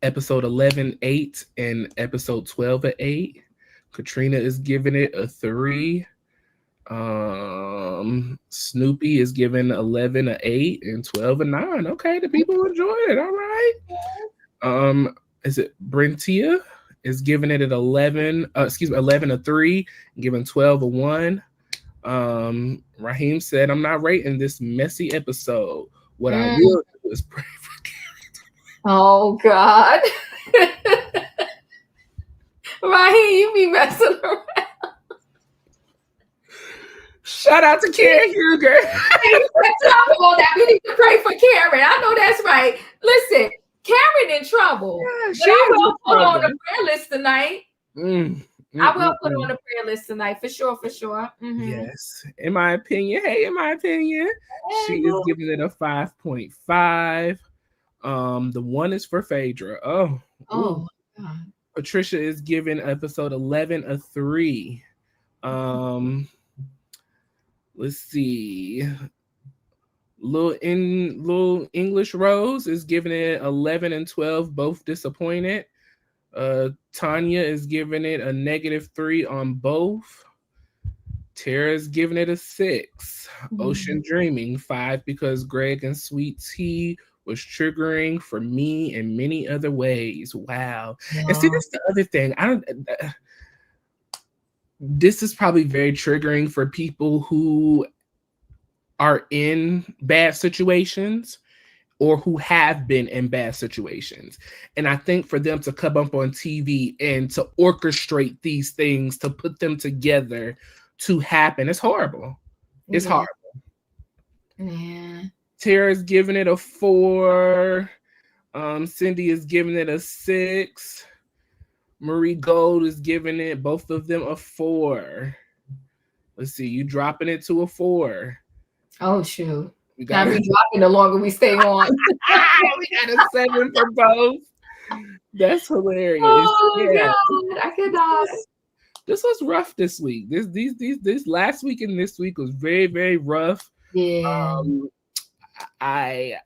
episode 11 8 and episode 12 a 8. Katrina is giving it a 3. Snoopy is giving 11 a 8 and 12 a 9. Okay, the people enjoy it. All right. Is it Brentia is giving it at 11 a 3, giving 12 a 1. Raheem said, I'm not rating this messy episode. What I will do is pray for Karen. Oh God. Raheem, you be messing around. Shout out to Karen Huger. We need to pray for Karen. I know that's right. Listen, Karen in trouble. Yeah, I will put on the prayer list tonight. I will put on the prayer list tonight for sure. Yes. In my opinion, she is giving it a 5.5. The 1 is for Phaedra. Oh my God. Patricia is giving episode 11 a 3. Let's see. Little English Rose is giving it 11 and 12, both disappointed. Tanya is giving it a -3 on both. Tara is giving it a 6. Ocean Dreaming 5 because Greg and Sweet Tea was triggering for me in many other ways. Wow. Yeah. And see, that's the other thing. This is probably very triggering for people who are in bad situations or who have been in bad situations. And I think for them to come up on TV and to orchestrate these things, to put them together to happen, it's horrible. It's horrible. Yeah. Tara's giving it a 4. Cindy is giving it a 6. Marie Gold is giving it, both of them, a 4. Let's see, you dropping it to a 4. Oh, shoot. We got to be dropping the longer we stay on. We got a 7 for both. That's hilarious. Oh, yeah. God, I cannot. This was rough this week. This last week and this week was very, very rough. Yeah. I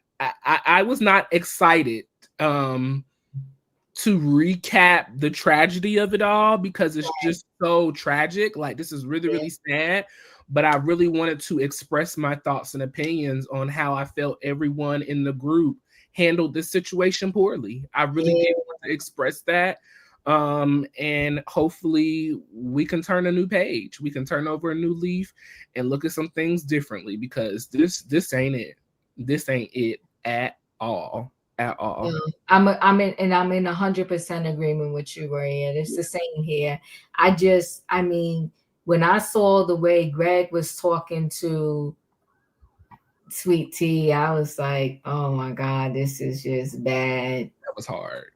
was not excited to recap the tragedy of it all because it's just so tragic. Like, this is really, really sad. But I really wanted to express my thoughts and opinions on how I felt everyone in the group handled this situation poorly. I really did want to express that. And hopefully we can turn a new page. We can turn over a new leaf and look at some things differently because this ain't it. This ain't it at all. At all. Yeah. I'm in 100% agreement with you, Royaire. It's the same here. I mean, when I saw the way Greg was talking to Sweet Tea, I was like, oh my God, this is just bad. That was hard.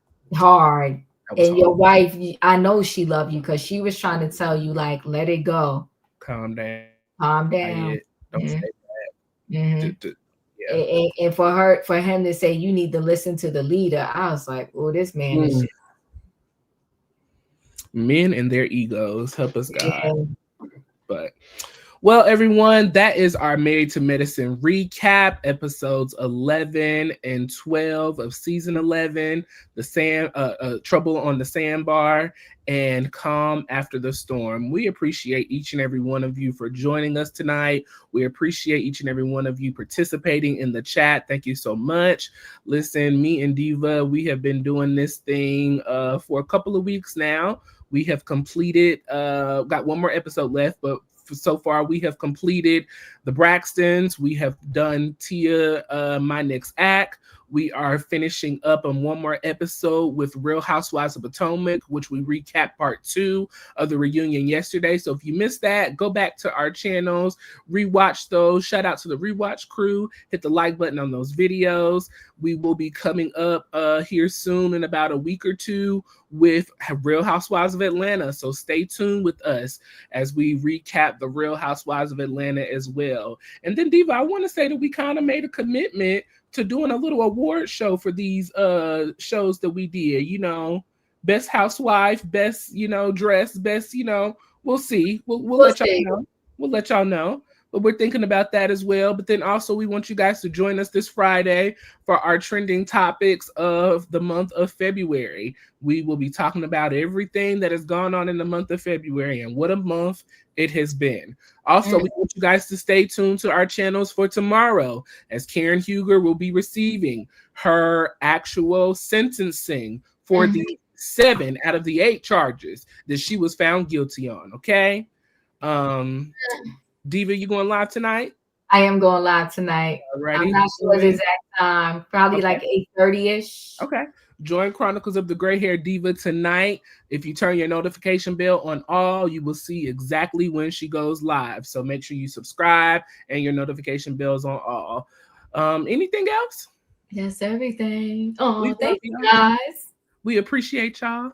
And your wife, I know she loved you because she was trying to tell you, like, let it go. Calm down. Calm down. Don't say that. And for him to say you need to listen to the leader, I was like, oh, this man is just... Men and their egos, help us God. But Well, everyone, that is our Married to Medicine recap, episodes 11 and 12 of season 11, Trouble on the Sandbar, and Calm After the Storm. We appreciate each and every one of you for joining us tonight. We appreciate each and every one of you participating in the chat. Thank you so much. Listen, me and Diva, we have been doing this thing for a couple of weeks now. We have completed, got one more episode left, but so far we have completed the Braxtons. We have done Tia, My Next Act. We are finishing up on one more episode with Real Housewives of Potomac, which we recapped part 2 of the reunion yesterday. So if you missed that, go back to our channels, rewatch those. Shout out to the rewatch crew. Hit the like button on those videos. We will be coming up here soon in about a week or two with Real Housewives of Atlanta. So stay tuned with us as we recap the Real Housewives of Atlanta as well. And then, Diva, I want to say that we kind of made a commitment to doing a little award show for these shows that we did. You know, best housewife, best, you know, dress, best, you know, we'll see. We'll let y'all know. We'll let y'all know. But we're thinking about that as well. But then also we want you guys to join us this Friday for our trending topics of the month of February. We will be talking about everything that has gone on in the month of February, and what a month it has been. Also, we want you guys to stay tuned to our channels for tomorrow, as Karen Huger will be receiving her actual sentencing for the 7 out of the 8 charges that she was found guilty on. Okay. Diva, you going live tonight? I am going live tonight. Alrighty. I'm not sure the exact time. Probably like 8:30ish. Okay. Join Chronicles of the Gray Hair Diva tonight. If you turn your notification bell on all, you will see exactly when she goes live. So make sure you subscribe and your notification bells on all. Anything else? That's everything. Oh, thank you guys. We appreciate y'all.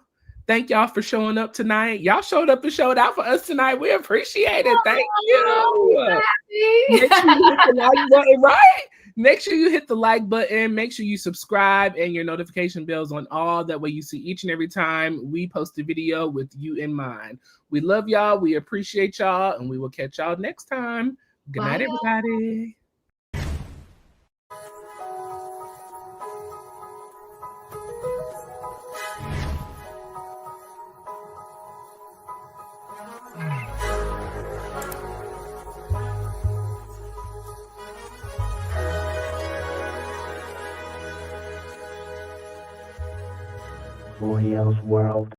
Thank y'all for showing up tonight. Y'all showed up and showed out for us tonight. We appreciate it. Thank you. Make sure you hit the like button, right? Make sure you hit the like button. Make sure you subscribe and your notification bells on all. That way you see each and every time we post a video with you in mind. We love y'all. We appreciate y'all. And we will catch y'all next time. Good night, everybody. Royaire's World.